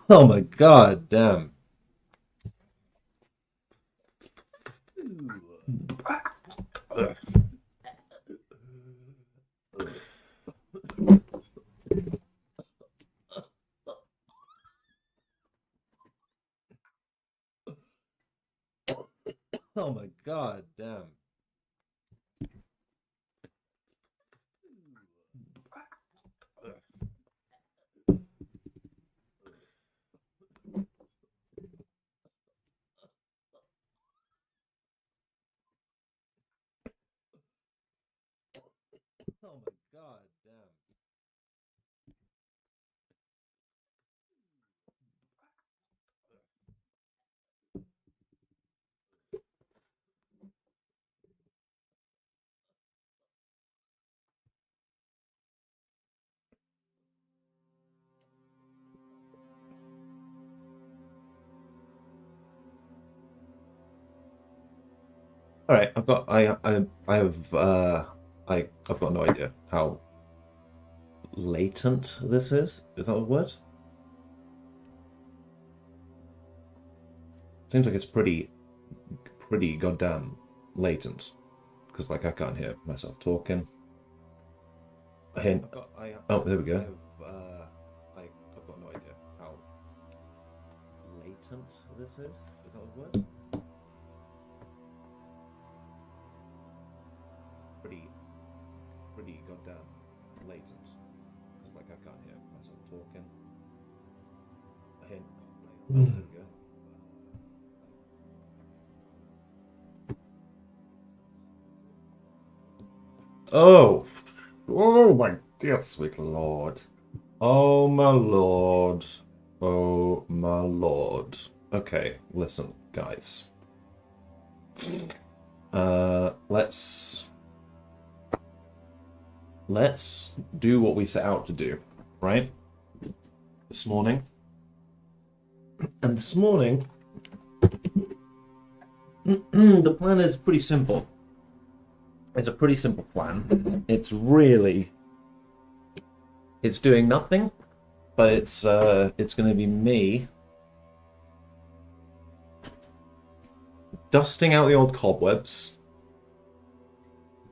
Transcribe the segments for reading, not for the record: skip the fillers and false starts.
Oh my god, damn. Oh my god, damn. Oh my god, damn. All right, I've got no idea how latent this is. Is that a word? Seems like it's pretty goddamn latent because like I can't hear myself talking. I hear, oh, there we go. I've got no idea how latent this is. Is that a word? Pretty goddamn latent because like I can't hear myself talking. I hear, oh, there we go. Oh, oh my dear sweet lord. Oh my lord. Oh my lord. Okay, listen, guys. Let's do what we set out to do, right? This morning. And this morning, the plan is pretty simple. It's a pretty simple plan. It's doing nothing, but it's going to be me dusting out the old cobwebs,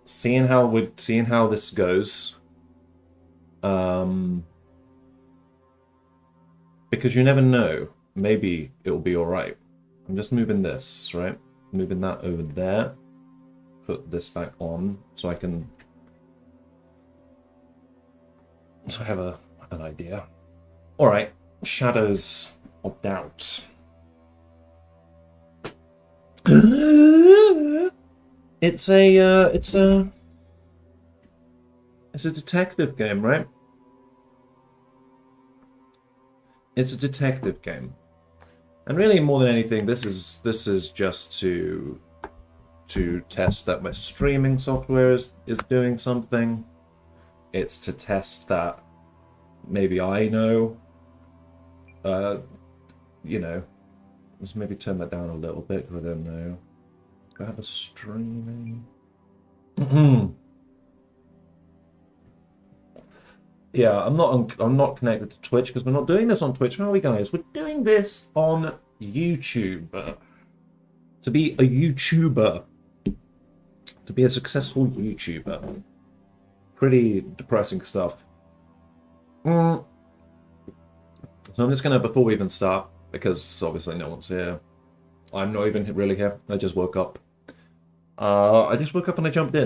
seeing how this goes. Because you never know, maybe it'll be all right. I'm just moving this, right? Moving that over there. Put this back on so I have an idea. All right, shadows of doubt. It's a detective game, right? It's a detective game, and really more than anything, this is just to test that my streaming software is doing something. It's to test that maybe I know. Let's maybe turn that down a little bit because I don't know. Do I have a streaming? Yeah, I'm not connected to Twitch because we're not doing this on Twitch, are we, guys? We're doing this on YouTube. To be a YouTuber, to be a successful YouTuber, pretty depressing stuff. So I'm just gonna, before we even start, because obviously no one's here. I'm not even really here. I just woke up. I just woke up and I jumped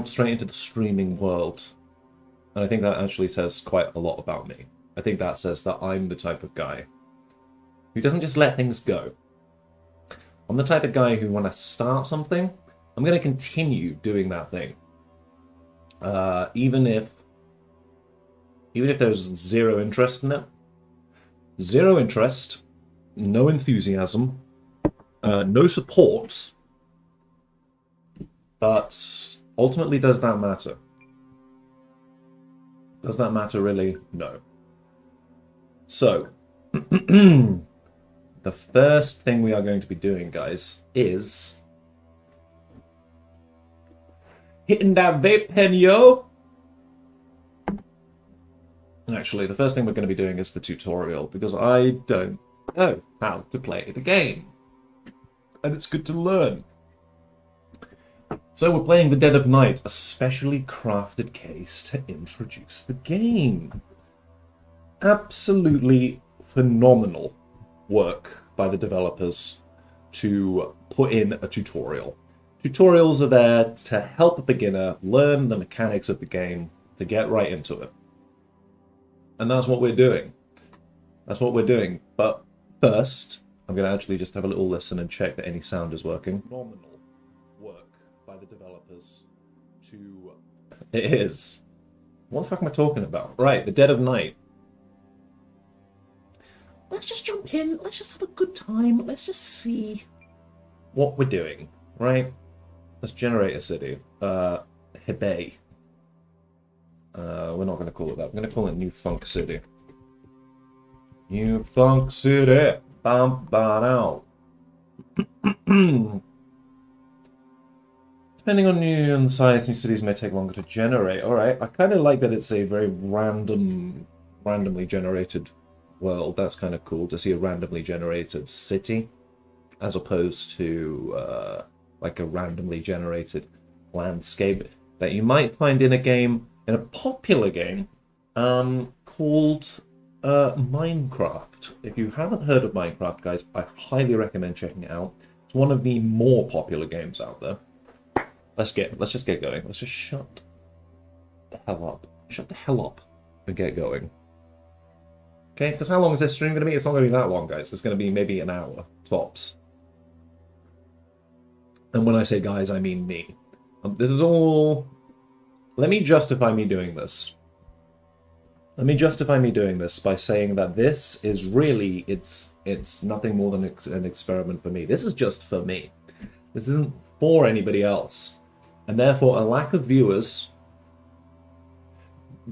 straight into the streaming world. And I think that actually says quite a lot about me. I think that says that I'm the type of guy who doesn't just let things go. I'm the type of guy who, when I start something, I'm going to continue doing that thing. Even if there's zero interest in it. Zero interest, no enthusiasm, no support. But ultimately, does that matter? Does that matter really? No. So, The first thing we are going to be doing, guys, is hitting that vape pen, yo! Actually, the first thing we're going to be doing is the tutorial, because I don't know how to play the game. And it's good to learn. So we're playing The Dead of Night, a specially crafted case to introduce the game. Absolutely phenomenal work by the developers to put in a tutorial. Tutorials are there to help a beginner learn the mechanics of the game, to get right into it. And that's what we're doing. That's what we're doing. But first, I'm going to actually just have a little listen and check that any sound is working. Phenomenal work by the developers to... It is. What the fuck am I talking about? Right, The Dead of Night. Let's just jump in. Let's just have a good time. Let's just see what we're doing, right? Let's generate a city. Hebei. We're not going to call it that. We're going to call it New Funk City. New Funk City. Bam, bam, out. Depending on the size, new cities may take longer to generate. All right. I kind of like that it's a very randomly generated world. That's kind of cool to see a randomly generated city, as opposed to like a randomly generated landscape that you might find in a game. In a popular game called Minecraft. If you haven't heard of Minecraft, guys, I highly recommend checking it out. It's one of the more popular games out there. Let's just get going. Let's just shut the hell up. Shut the hell up and get going. Okay, because how long is this stream going to be? It's not going to be that long, guys. It's going to be maybe an hour, tops. And when I say guys, I mean me. This is all... Let me justify me doing this. Let me justify me doing this by saying that this is really, it's nothing more than an experiment for me. This is just for me. This isn't for anybody else. And therefore, a lack of viewers,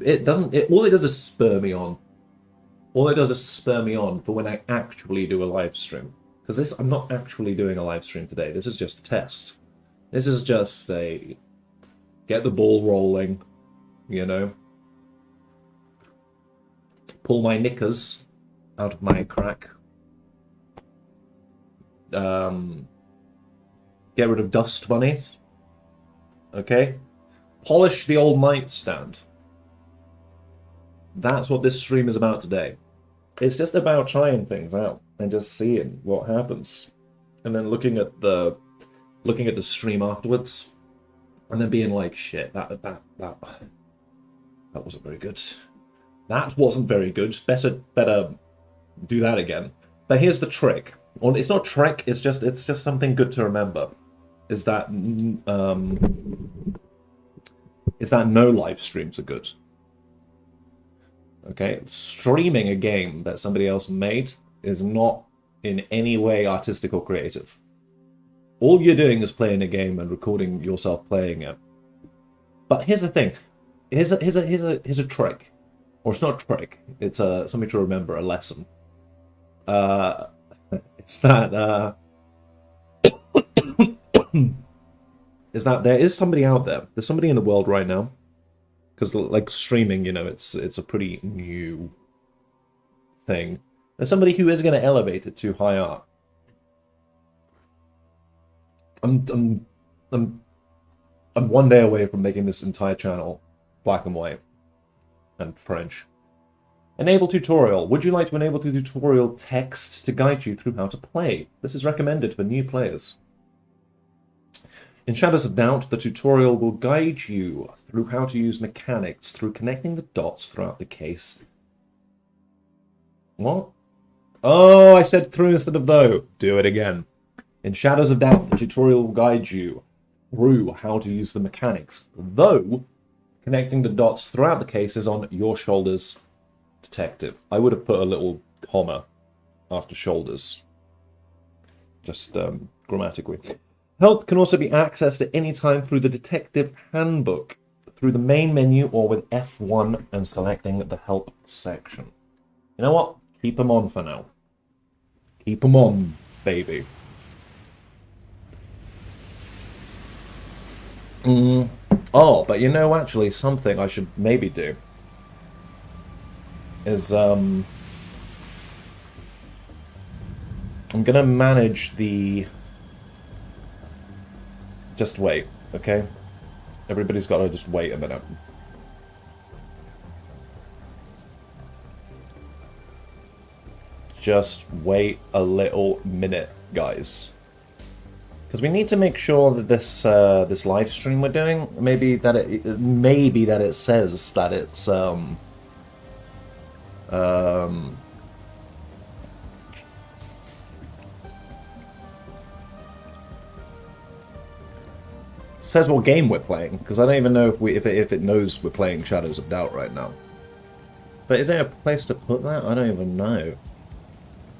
all it does is spur me on. All it does is spur me on for when I actually do a live stream. Because I'm not actually doing a live stream today. This is just a test. This is just a... Get the ball rolling, you know. Pull my knickers out of my crack. Get rid of dust bunnies. Okay? Polish the old nightstand. That's what this stream is about today. It's just about trying things out and just seeing what happens. And then looking at the stream afterwards. And then being like, shit, that wasn't very good. That wasn't very good. Better do that again. But here's the trick. Well, it's not a trick. It's just something good to remember. Is that no live streams are good. Okay, streaming a game that somebody else made is not in any way artistic or creative. All you're doing is playing a game and recording yourself playing it. But here's the thing. Here's a trick. Or it's not a trick. It's something to remember, a lesson. It's that is that there is somebody out there. There's somebody in the world right now. Because like streaming, you know, it's a pretty new thing. There's somebody who is going to elevate it to high art. I'm one day away from making this entire channel black and white and French. Enable tutorial. Would you like to enable the tutorial text to guide you through how to play? This is recommended for new players. In Shadows of Doubt, the tutorial will guide you through how to use mechanics through connecting the dots throughout the case. What? Oh, I said through instead of though. Do it again. In Shadows of Doubt, the tutorial will guide you through how to use the mechanics, though connecting the dots throughout the case is on your shoulders, detective. I would have put a little comma after shoulders, just grammatically. Help can also be accessed at any time through the detective handbook, through the main menu or with F1 and selecting the help section. You know what? Keep them on for now. Keep them on, baby. Oh, but you know, actually, something I should maybe do is, I'm gonna manage the... Just wait, okay? Everybody's gotta just wait a minute. Just wait a little minute, guys. Because we need to make sure that this this live stream we're doing, maybe that it says that it's says what game we're playing, because I don't even know if it knows we're playing Shadows of Doubt right now. But is there a place to put that? I don't even know.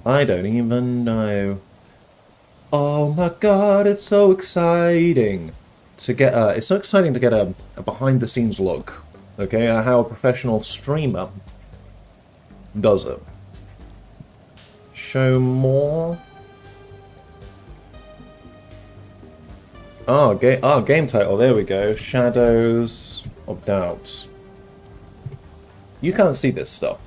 I don't even know. Oh my god, it's so exciting to get it's so exciting to get a behind the scenes look, okay, at how a professional streamer does it. Show more. Oh, game title, there we go. Shadows of Doubt. You can't see this stuff.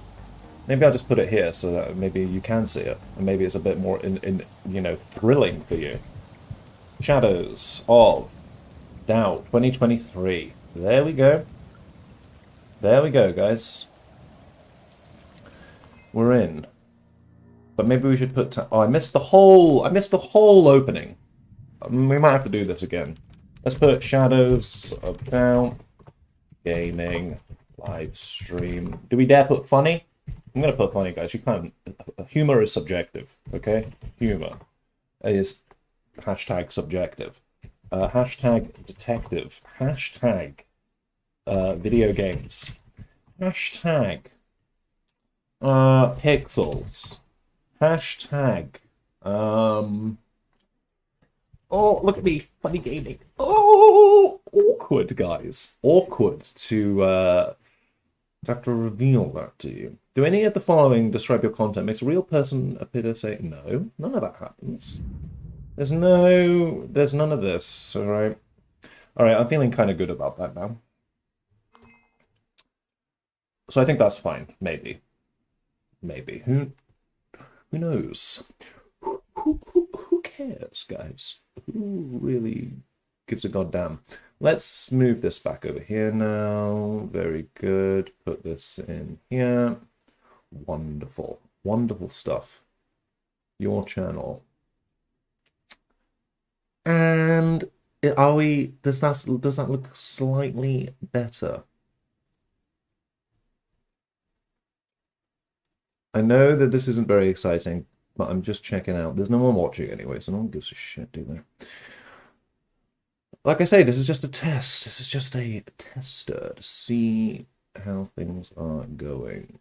Maybe I'll just put it here so that maybe you can see it, and maybe it's a bit more you know, thrilling for you. Shadows of Doubt 2023. There we go. There we go, guys. We're in. But maybe we should put... Oh, I missed the whole opening. We might have to do this again. Let's put Shadows of Doubt Gaming live stream. Do we dare put funny? I'm gonna put funny, guys. You can't. Humor is subjective, okay? Humor is hashtag subjective. Hashtag detective. Hashtag video games. Hashtag pixels. Hashtag oh, look at me, funny gaming. Oh, awkward, guys. Awkward to have to reveal that to you. Do any of the following describe your content? Makes a real person appear to say no. None of that happens. There's none of this. All right. I'm feeling kind of good about that now. So I think that's fine. Maybe. Who knows? Who cares, guys? Who really gives a goddamn? Let's move this back over here now. Very good. Put this in here. Wonderful. Wonderful stuff. Your channel. And are we... Does that look slightly better? I know that this isn't very exciting, but I'm just checking out. There's no one watching anyway, so no one gives a shit, do they? Like I say, this is just a test. This is just a tester to see how things are going.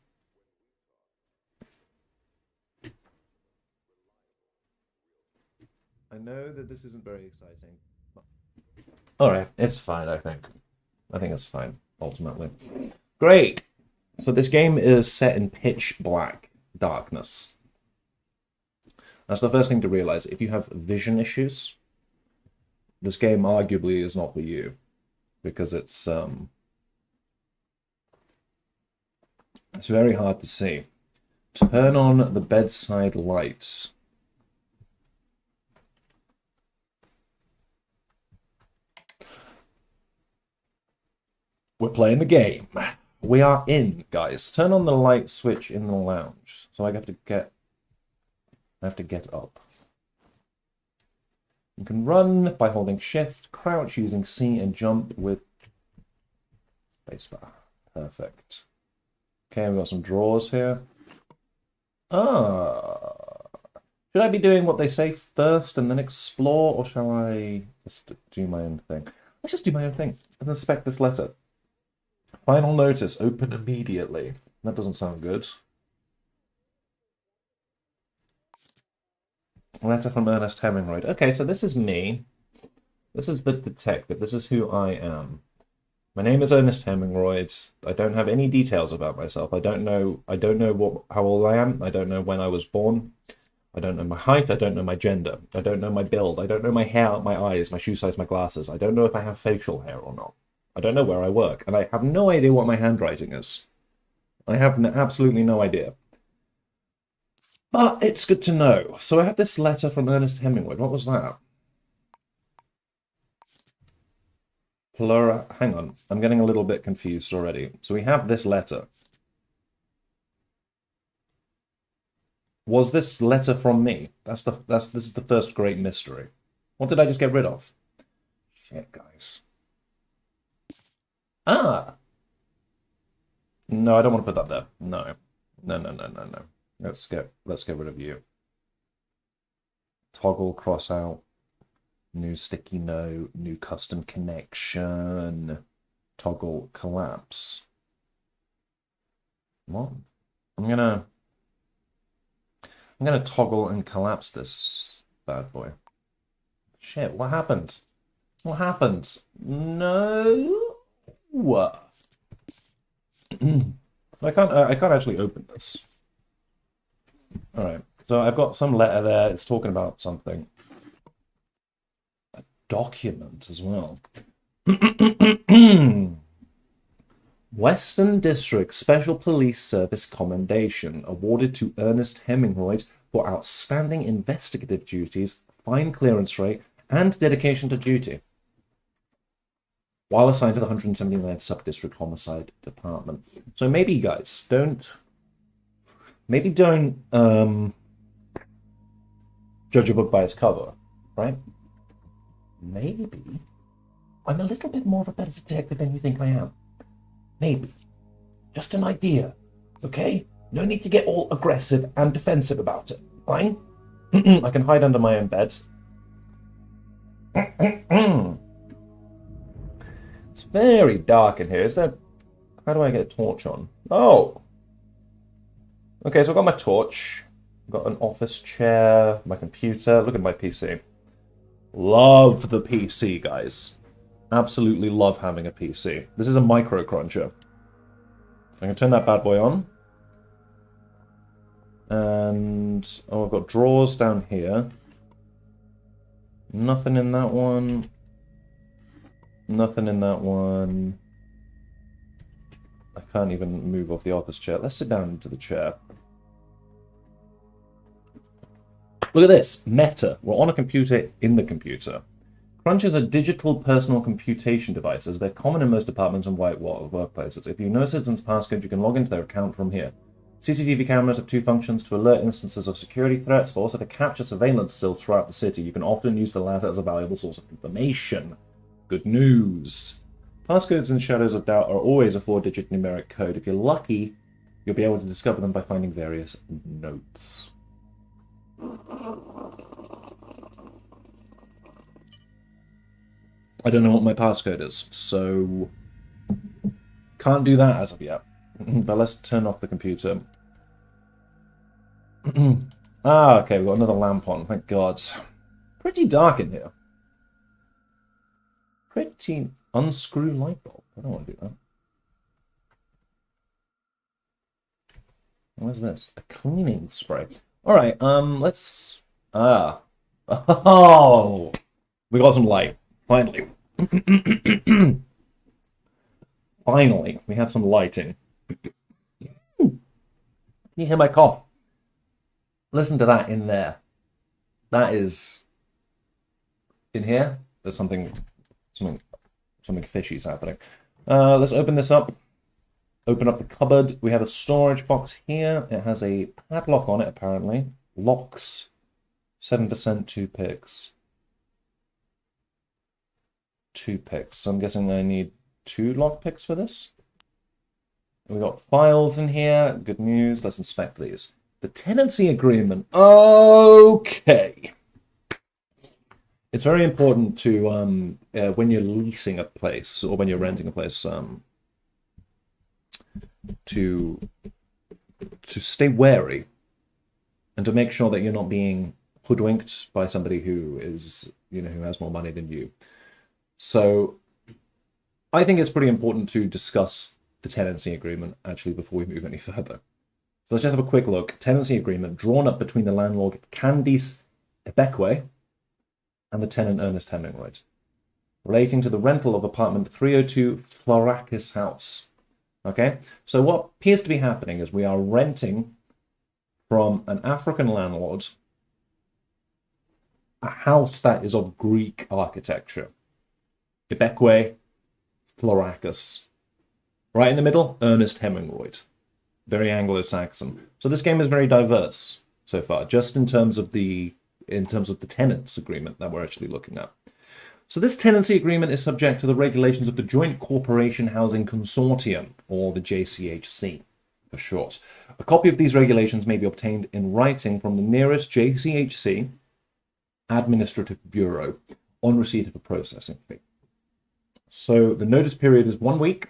I know that this isn't very exciting. Alright, it's fine, I think. I think it's fine, ultimately. Great! So this game is set in pitch black darkness. That's the first thing to realize. If you have vision issues, this game arguably is not for you, because it's very hard to see. Turn on the bedside lights. We're playing the game. We are in, guys. Turn on the light switch in the lounge. So I have to get up. You can run by holding shift, crouch using C, and jump with spacebar. Perfect. Okay, we've got some drawers here. Should I be doing what they say first and then explore, or shall I just do my own thing? Let's just do my own thing and inspect this letter. Final notice, open immediately. That doesn't sound good. Letter from Ernest Hemingway. Okay, so this is me. This is the detective. This is who I am. My name is Ernest Hemingroyd. I don't have any details about myself. I don't know how old I am. I don't know when I was born. I don't know my height. I don't know my gender. I don't know my build. I don't know my hair, my eyes, my shoe size, my glasses. I don't know if I have facial hair or not. I don't know where I work. And I have no idea what my handwriting is. I have absolutely no idea. But it's good to know. So I have this letter from Ernest Hemingway. What was that? Hang on. I'm getting a little bit confused already. So we have this letter. Was this letter from me? This is the first great mystery. What did I just get rid of? Shit, guys. Ah. No, I don't want to put that there. No. No. Let's get rid of you. Toggle, cross out. New sticky note, new custom connection. Toggle, collapse. What? I'm gonna toggle and collapse this bad boy. Shit, what happened? What happened? No. I can't actually open this. All right. So I've got some letter there. It's talking about something. A document as well. Western District Special Police Service Commendation awarded to Ernest Hemingway for outstanding investigative duties, fine clearance rate, and dedication to duty, while assigned to the 179th Sub-District Homicide Department. So maybe, guys, don't judge a book by its cover, right? Maybe I'm a little bit more of a better detective than you think I am. Maybe. Just an idea, okay? No need to get all aggressive and defensive about it, fine? I can hide under my own bed. It's very dark in here. How do I get a torch on? Oh! Okay, so I've got my torch. I've got an office chair, my computer. Look at my PC. Love the PC, guys. Absolutely love having a PC. This is a micro cruncher. I can turn that bad boy on. And I've got drawers down here. Nothing in that one. Nothing in that one. I can't even move off the office chair. Let's sit down into the chair. Look at this. Meta. We're on a computer in the computer. Crunchers are digital personal computation devices. They're common in most departments and white-water workplaces. If you know a citizen's passcode, you can log into their account from here. CCTV cameras have two functions: to alert instances of security threats, but also to capture surveillance stills throughout the city. You can often use the latter as a valuable source of information. Good news. Passcodes and shadows of doubt are always a 4-digit numeric code. If you're lucky, you'll be able to discover them by finding various notes. I don't know what my passcode is, so can't do that as of yet. But let's turn off the computer. Okay, we've got another lamp on, thank God. Pretty dark in here. Pretty unscrew light bulb. I don't want to do that. What is this? A cleaning spray. Alright, let's... Oh! We got some light. Finally. Finally, we have some lighting. Can you hear my cough? Listen to that in there. That is... In here, there's something fishy's happening. Let's open this up. Open up the cupboard. We have a storage box here. It has a padlock on it, apparently. Locks. 7%, 2 picks. 2 picks. So I'm guessing I need 2 lock picks for this. We got files in here. Good news. Let's inspect these. The tenancy agreement. Okay. It's very important to, when you're leasing a place or when you're renting a place, to stay wary and to make sure that you're not being hoodwinked by somebody who is, who has more money than you. So I think it's pretty important to discuss the tenancy agreement, actually, before we move any further. So let's just have a quick look. Tenancy agreement drawn up between the landlord Candice Ebekwe and the tenant Ernest Hemingwright, relating to the rental of apartment 302 Florakis House. Okay, so what appears to be happening is we are renting from an African landlord a house that is of Greek architecture. Ebekwe, Florakis. Right in the middle, Ernest Hemingwright. Very Anglo-Saxon. So this game is very diverse so far, just in terms of the tenants agreement that we're actually looking at. So this tenancy agreement is subject to the regulations of the Joint Corporation Housing Consortium, or the JCHC for short. A copy of these regulations may be obtained in writing from the nearest JCHC Administrative Bureau on receipt of a processing fee. So the notice period is 1 week.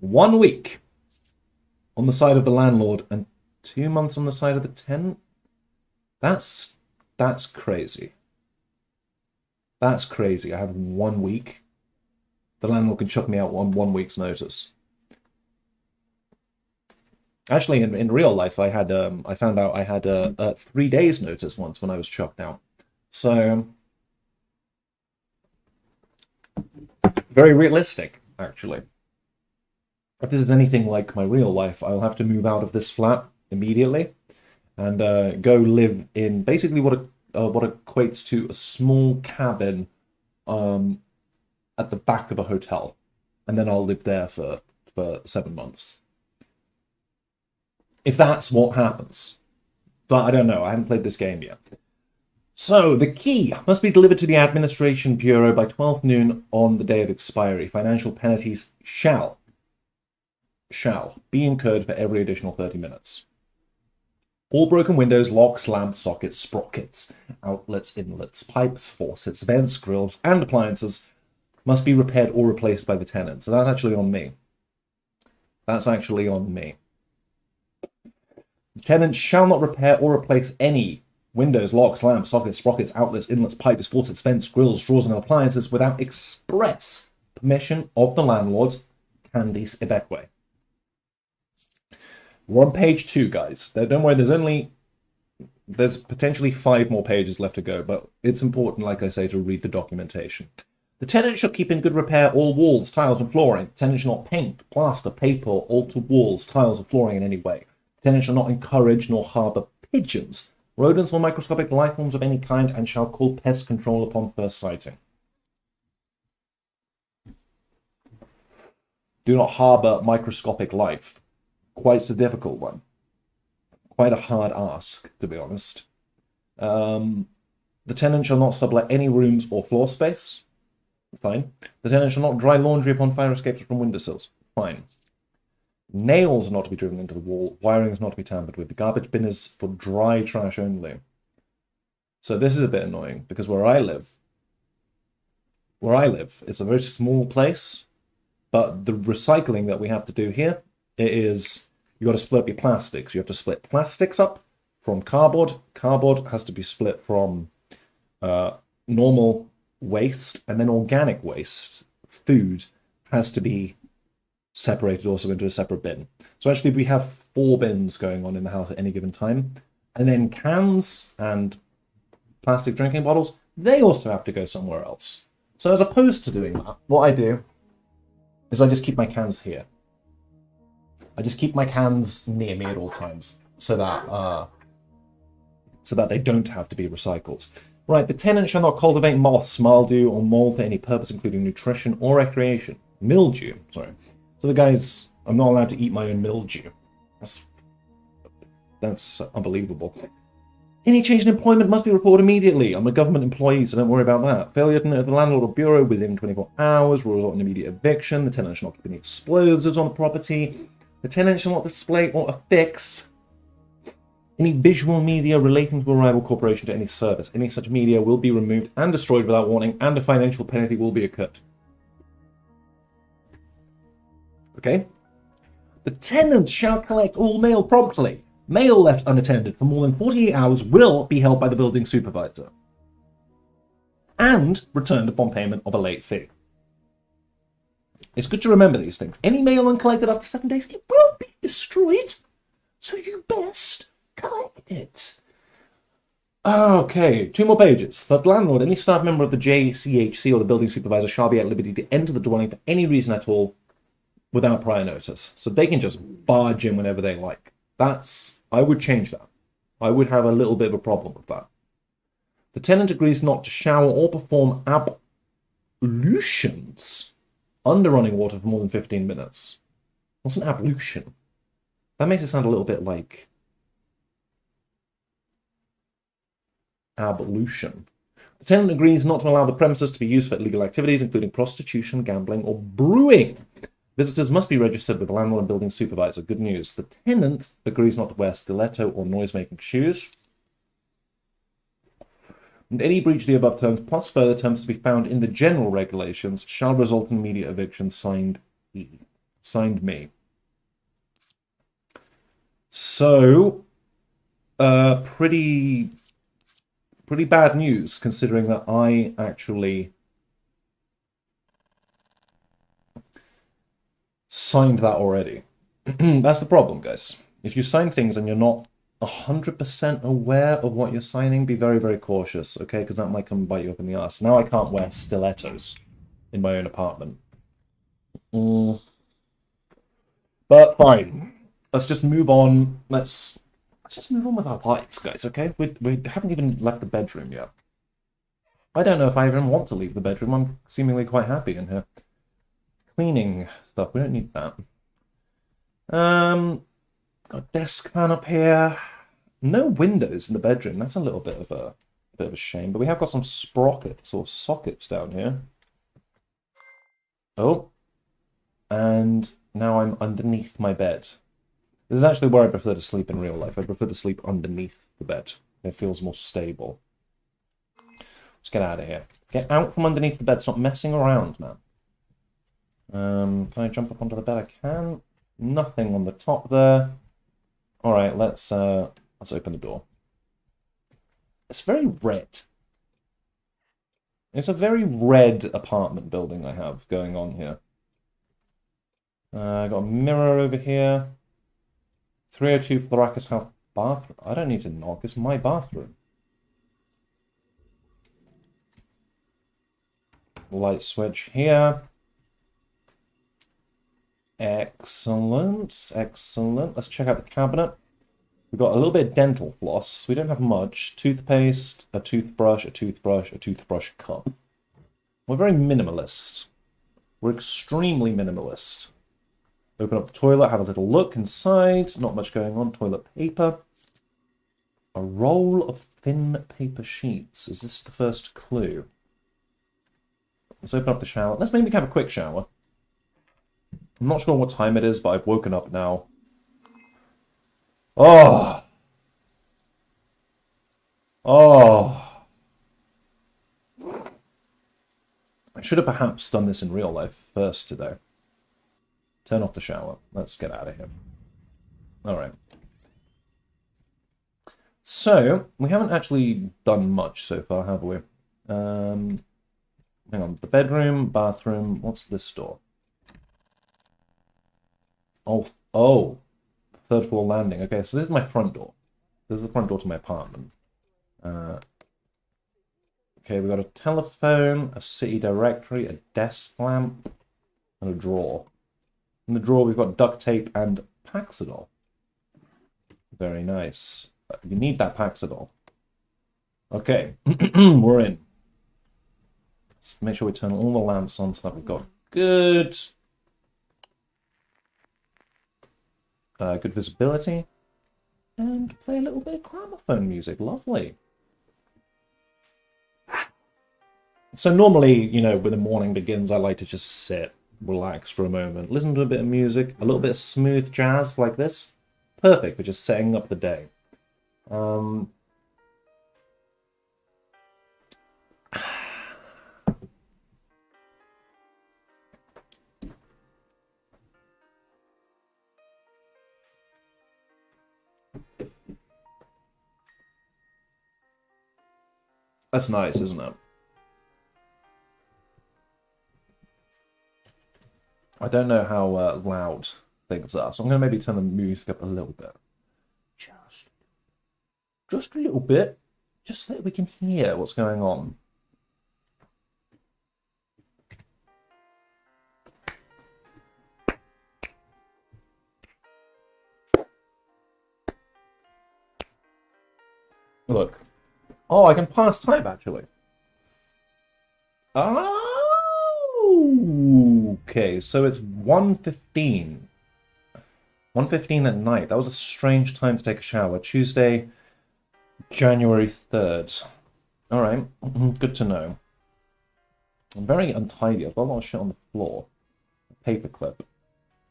1 week on the side of the landlord and 2 months on the side of the tenant. That's crazy. That's crazy. I have 1 week. The landlord can chuck me out on 1 week's notice. Actually, in real life, I found out I had a 3 days notice once when I was chucked out. So very realistic, actually. If this is anything like my real life, I'll have to move out of this flat immediately and go live in basically what equates to a small cabin at the back of a hotel, and then I'll live there for 7 months. If that's what happens. But I don't know, I haven't played this game yet. So, the key must be delivered to the Administration Bureau by 12 noon on the day of expiry. Financial penalties shall be incurred for every additional 30 minutes. All broken windows, locks, lamps, sockets, sprockets, outlets, inlets, pipes, faucets, vents, grills, and appliances must be repaired or replaced by the tenant. So that's actually on me. That's actually on me. The tenant shall not repair or replace any windows, locks, lamps, sockets, sprockets, outlets, inlets, pipes, faucets, vents, grills, drawers, and appliances without express permission of the landlord, Candice Ebekwe. We're on page 2, guys. Don't worry, there's potentially 5 more pages left to go, but it's important, like I say, to read the documentation. The tenant shall keep in good repair all walls, tiles, and flooring. The tenant shall not paint, plaster, paper, or alter walls, tiles, or flooring in any way. The tenant shall not encourage nor harbour pigeons, rodents, or microscopic life forms of any kind, and shall call pest control upon first sighting. Do not harbour microscopic life. Quite a difficult one. Quite a hard ask, to be honest. The tenant shall not sublet any rooms or floor space. Fine. The tenant shall not dry laundry upon fire escapes from windowsills. Fine. Nails are not to be driven into the wall. Wiring is not to be tampered with. The garbage bin is for dry trash only. So this is a bit annoying, because where I live, it's a very small place, but the recycling that we have to do here, you've got to split up your plastics. You have to split plastics up from cardboard. Cardboard has to be split from normal waste, and then organic waste, food, has to be separated also into a separate bin. So actually we have 4 bins going on in the house at any given time. And then cans and plastic drinking bottles, they also have to go somewhere else. So as opposed to doing that, what I do is I just keep my cans here. I just keep my cans near me at all times so that they don't have to be recycled. Right, the tenant shall not cultivate moths, mildew, or mold for any purpose, including nutrition or recreation. Mildew, sorry. So the guys, I'm not allowed to eat my own mildew. That's unbelievable. Any change in employment must be reported immediately. I'm a government employee, so don't worry about that. Failure to notify the landlord or bureau within 24 hours will result in immediate eviction. The tenant shall not keep any explosives on the property. The tenant shall not display or affix any visual media relating to a rival corporation to any service. Any such media will be removed and destroyed without warning, and a financial penalty will be incurred. Okay? The tenant shall collect all mail promptly. Mail left unattended for more than 48 hours will be held by the building supervisor and returned upon payment of a late fee. It's good to remember these things. Any mail uncollected after 7 days, it will be destroyed. So you best collect it. Okay, 2 more pages. The landlord, any staff member of the JCHC or the building supervisor shall be at liberty to enter the dwelling for any reason at all without prior notice. So they can just barge in whenever they like. I would change that. I would have a little bit of a problem with that. The tenant agrees not to shower or perform ablutions under running water for more than 15 minutes. What's an ablution? That makes it sound a little bit like ablution. The tenant agrees not to allow the premises to be used for illegal activities, including prostitution, gambling, or brewing. Visitors must be registered with the landlord and building supervisor. Good news. The tenant agrees not to wear stiletto or noise-making shoes. And any breach of the above terms, plus further terms to be found in the general regulations, shall result in immediate eviction. Signed E. Signed me. So, pretty bad news, considering that I actually signed that already. That's the problem, guys. If you sign things and you're not 100% aware of what you're signing, be very, very cautious, okay? Because that might come and bite you up in the ass. Now I can't wear stilettos in my own apartment. But fine. Let's just move on. Let's just move on with our lives, guys, okay? We haven't even left the bedroom yet. I don't know if I even want to leave the bedroom. I'm seemingly quite happy in here. Cleaning stuff. We don't need that. Got a desk fan up here. No windows in the bedroom. That's a little bit of a shame. But we have got some sprockets or sockets down here. Oh. And now I'm underneath my bed. This is actually where I prefer to sleep in real life. I prefer to sleep underneath the bed. It feels more stable. Let's get out of here. Get out from underneath the bed. Stop messing around, man. Can I jump up onto the bed? I can. Nothing on the top there. All right, let's open the door. It's very red. It's a very red apartment building I have going on here. I got a mirror over here. 302 Floracus House bathroom. I don't need to knock. It's my bathroom. Light switch here. Excellent. Excellent. Let's check out the cabinet. We've got a little bit of dental floss. We don't have much. Toothpaste, a toothbrush, a toothbrush cup. We're very minimalist. We're extremely minimalist. Open up the toilet, have a little look inside. Not much going on. Toilet paper. A roll of thin paper sheets. Is this the first clue? Let's open up the shower. Let's maybe have a quick shower. I'm not sure what time it is, but I've woken up now. Oh. Oh. I should have perhaps done this in real life first today. Turn off the shower. Let's get out of here. All right. So, we haven't actually done much so far, have we? Hang on. The bedroom, bathroom. What's this door? Oh. Third floor landing. Okay, so this is my front door. This is the front door to my apartment. Okay, we've got a telephone, a city directory, a desk lamp, and a drawer. In the drawer, we've got duct tape and Paxidol. Very nice. You need that Paxidol. Okay, we're in. Let's make sure we turn all the lamps on so that we've got good visibility. And play a little bit of gramophone music. Lovely. So normally, you know, when the morning begins, I like to just sit, relax for a moment, listen to a bit of music, a little bit of smooth jazz like this. Perfect for just setting up the day. That's nice, isn't it? I don't know how loud things are, so I'm going to maybe turn the music up a little bit. Just a little bit, just so that we can hear what's going on. Look. Oh, I can pass time, actually. Oh, okay, so it's 1:15. 1:15 at night. That was a strange time to take a shower. Tuesday, January 3rd. Alright, good to know. I'm very untidy. I've got a lot of shit on the floor. Paperclip.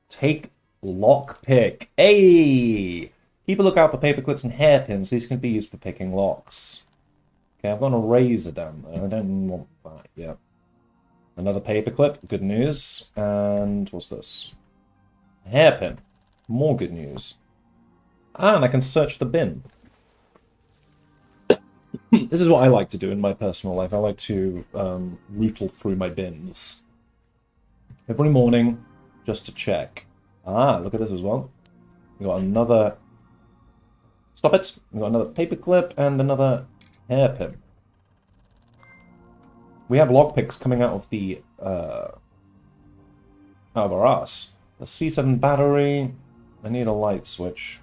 Take lockpick. Hey! Keep a lookout for paperclips and hairpins. These can be used for picking locks. Okay, I've got a razor down there. I don't want that yet. Another paperclip. Good news. And what's this? A hairpin. More good news. Ah, and I can search the bin. This is what I like to do in my personal life. I like to rootle through my bins. Every morning, just to check. Ah, look at this as well. We got another... Stop it! We got another paperclip and another hairpin. We have lockpicks coming out of the... out of our ass. A C7 battery. I need a light switch.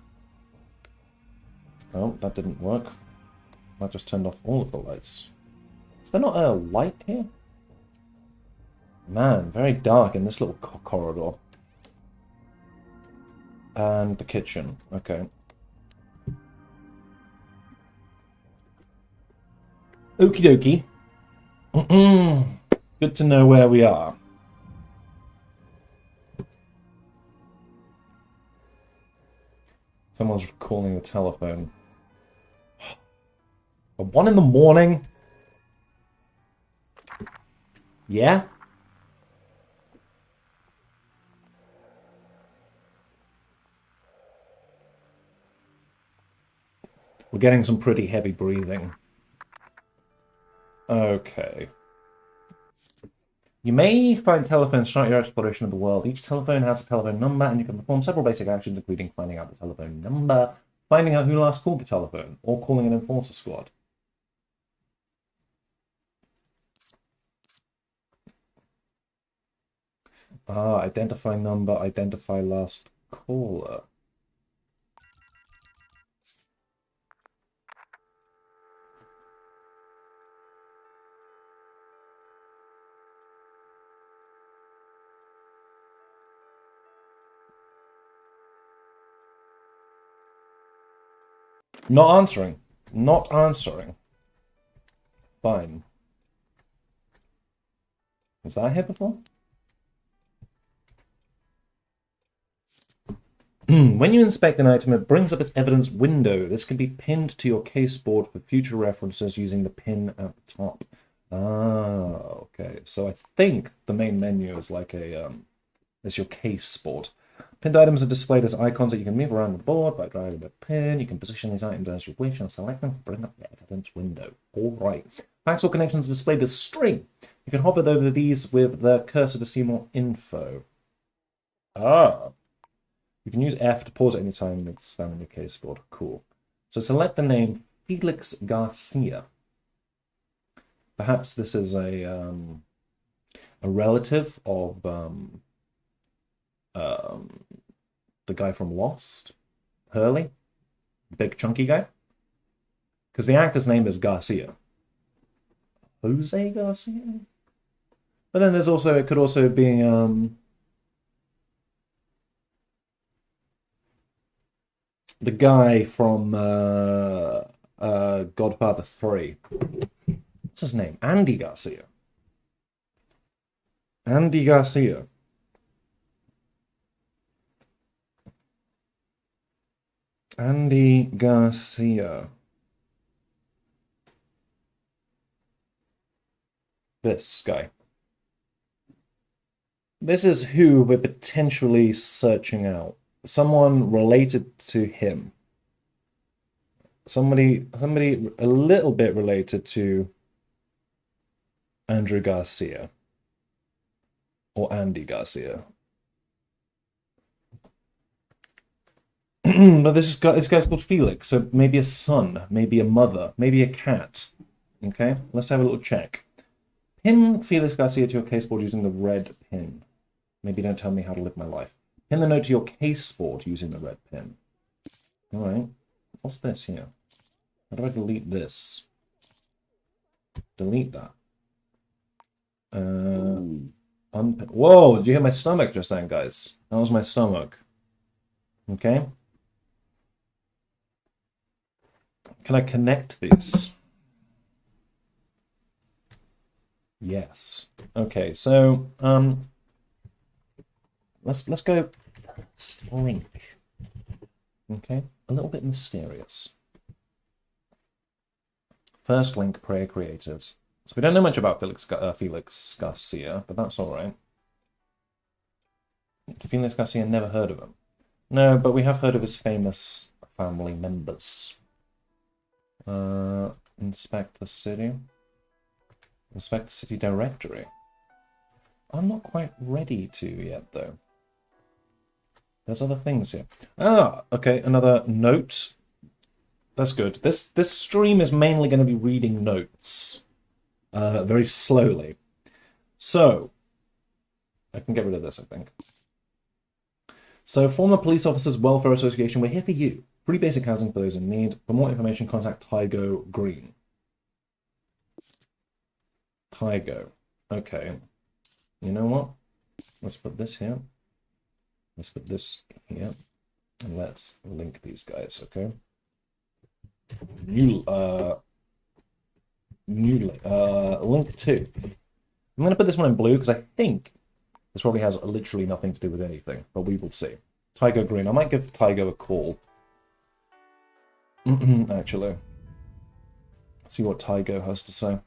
Oh, that didn't work. That just turned off all of the lights. Is there not a light here? Man, very dark in this little corridor. And the kitchen. Okay. Okie dokie. Good to know where we are. Someone's calling the telephone. At 1 in the morning? Yeah? We're getting some pretty heavy breathing. Okay. You may find telephones throughout your exploration of the world. Each telephone has a telephone number, and you can perform several basic actions, including finding out the telephone number, finding out who last called the telephone, or calling an enforcer squad. Ah, identify number, identify last caller. Not answering. Not answering. Fine. Was that here before? When you inspect an item, it brings up its evidence window. This can be pinned to your caseboard for future references using the pin at the top. Ah, okay. So I think the main menu is like a is your caseboard. Pinned items are displayed as icons that you can move around the board by driving the pin. You can position these items as you wish and select them to bring up the evidence window. All right. Facts or connections are displayed as string. You can hover over these with the cursor to see more info. Ah. You can use F to pause at any time and expand on your caseboard. Cool. So select the name Felix Garcia. Perhaps this is a relative of the guy from Lost, Hurley, big chunky guy. Because the actor's name is Garcia. Jose Garcia? But then there's also, it could also be the guy from Godfather 3. What's his name? Andy Garcia. Andy Garcia. Andy Garcia. This guy. This is who we're potentially searching out. Someone related to him. Somebody a little bit related to Andrew Garcia. Or Andy Garcia. But this guy's called Felix, so maybe a son, maybe a mother, maybe a cat. Okay, let's have a little check. Pin Felix Garcia to your caseboard using the red pin. Maybe don't tell me how to live my life. Pin the note to your caseboard using the red pin. All right. What's this here? How do I delete this? Delete that. Whoa! Did you hear my stomach just then, guys? That was my stomach. Okay. Can I connect these? Yes. Okay. So let's go. Link. Okay. A little bit mysterious. First link, prayer created. So we don't know much about Felix Garcia, but that's all right. Felix Garcia, never heard of him. No, but we have heard of his famous family members. Inspect the city. Inspect the city directory. I'm not quite ready to yet, though. There's other things here. Ah, okay, another note. That's good. This stream is mainly going to be reading notes. Very slowly. So, I can get rid of this, I think. So, former police officers welfare association, we're here for you. Free basic housing for those in need. For more information, contact Tygo Green. Tygo. Okay. You know what? Let's put this here. Let's put this here. And let's link these guys, okay? New link 2. I'm going to put this one in blue because I think this probably has literally nothing to do with anything, but we will see. Tygo Green. I might give Tygo a call. Actually. See what Tygo has to say.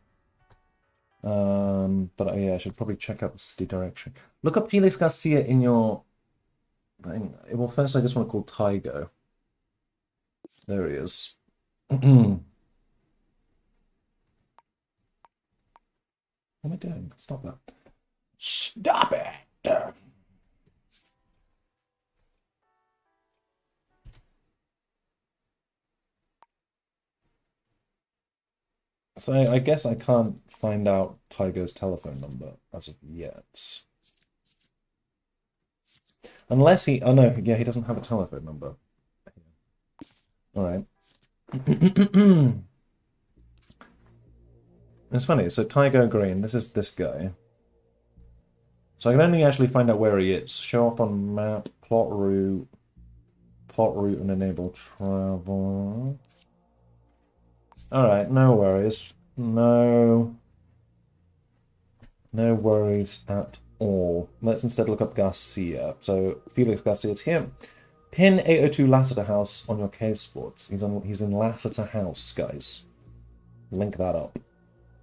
But yeah, I should probably check out the city direction. Look up Felix Garcia in your thing. Well, first I just want to call Tygo. There he is. What am I doing? Stop that. Stop it! So I guess I can't find out Tygo's telephone number as of yet. Unless he... Oh no, yeah, he doesn't have a telephone number. Alright. It's funny, so Tygo Green, this is this guy. So I can only actually find out where he is. Show up on map, plot route and enable travel. Alright, no worries. No worries at all. Let's instead look up Garcia. So Felix Garcia is here. Pin 802 Lassiter House on your caseboard. He's in Lassiter House, guys. Link that up.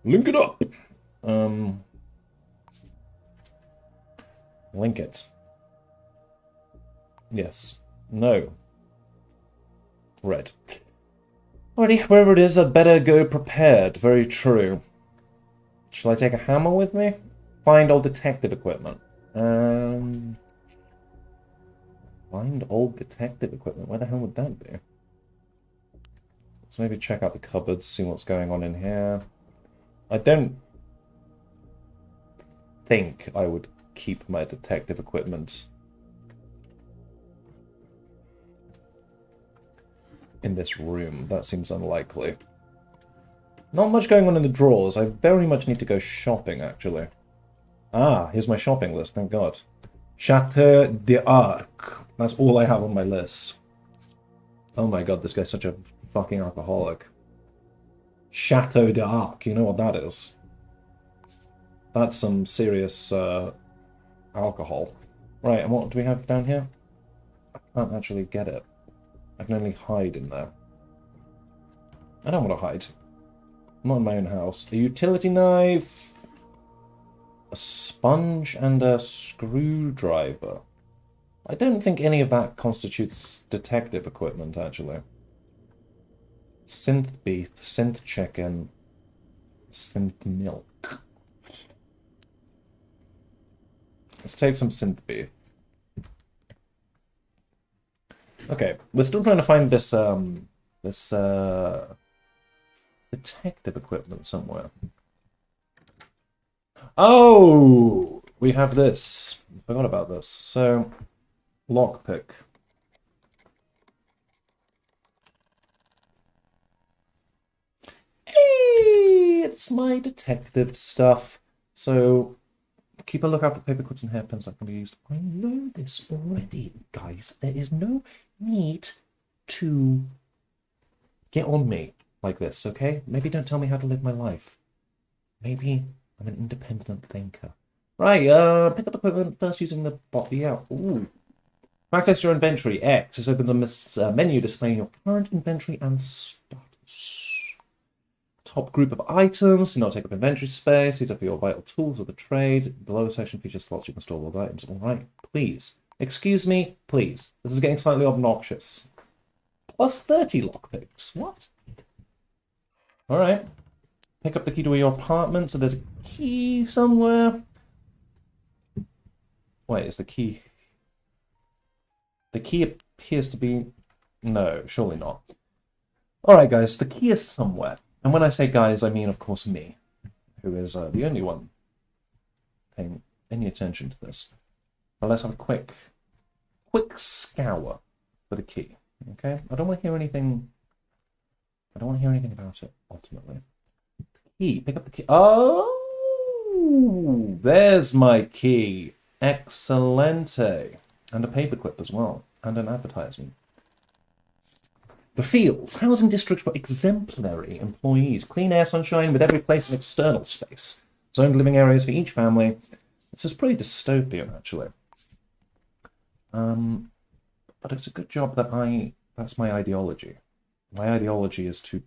Link it up! Link it. Yes. No. Red. Alrighty, wherever it is, I'd better go prepared. Very true. Shall I take a hammer with me? Find old detective equipment. Find old detective equipment. Where the hell would that be? Let's maybe check out the cupboards, see what's going on in here. I don't think I would keep my detective equipment in this room. That seems unlikely. Not much going on in the drawers. I very much need to go shopping, actually. Ah, here's my shopping list, thank God. Chateau d'Arc. That's all I have on my list. Oh my God, this guy's such a fucking alcoholic. Chateau d'Arc, you know what that is? That's some serious alcohol. Right, and what do we have down here? I can't actually get it. I can only hide in there. I don't want to hide. I'm not in my own house. A utility knife, a sponge, and a screwdriver. I don't think any of that constitutes detective equipment, actually. Synth beef, synth chicken, synth milk. Let's take some synth beef. Okay, we're still trying to find this detective equipment somewhere. Oh, we have this. I forgot about this. So, lockpick. Hey, it's my detective stuff. So, keep a lookout for paper clips and hairpins that can be used. I know this already, guys. There is no need to get on me like this, okay? Maybe don't tell me how to live my life. Maybe I'm an independent thinker. Right, pick up equipment first using the bot. Yeah, ooh. To access your inventory, X. This opens a menu displaying your current inventory and status. Top group of items do not take up inventory space. These are for your vital tools of the trade. The lower section features slots you can store all items. All right, please. Excuse me, please. This is getting slightly obnoxious. Plus 30 lockpicks. What? All right. Pick up the key to your apartment. So there's a key somewhere. Wait, is the key... The key appears to be... No, surely not. Alright, guys, the key is somewhere. And when I say guys, I mean, of course, me, who is the only one paying any attention to this. But let's have a quick scour for the key. Okay? I don't want to hear anything... I don't want to hear anything about it, ultimately. Key. Pick up the key. Oh! There's my key. Excelente. And a paperclip as well. And an advertisement. The Fields. Housing district for exemplary employees. Clean air, sunshine with every place and external space. Zoned living areas for each family. This is pretty dystopian, actually. But it's a good job that that's my ideology. My ideology is to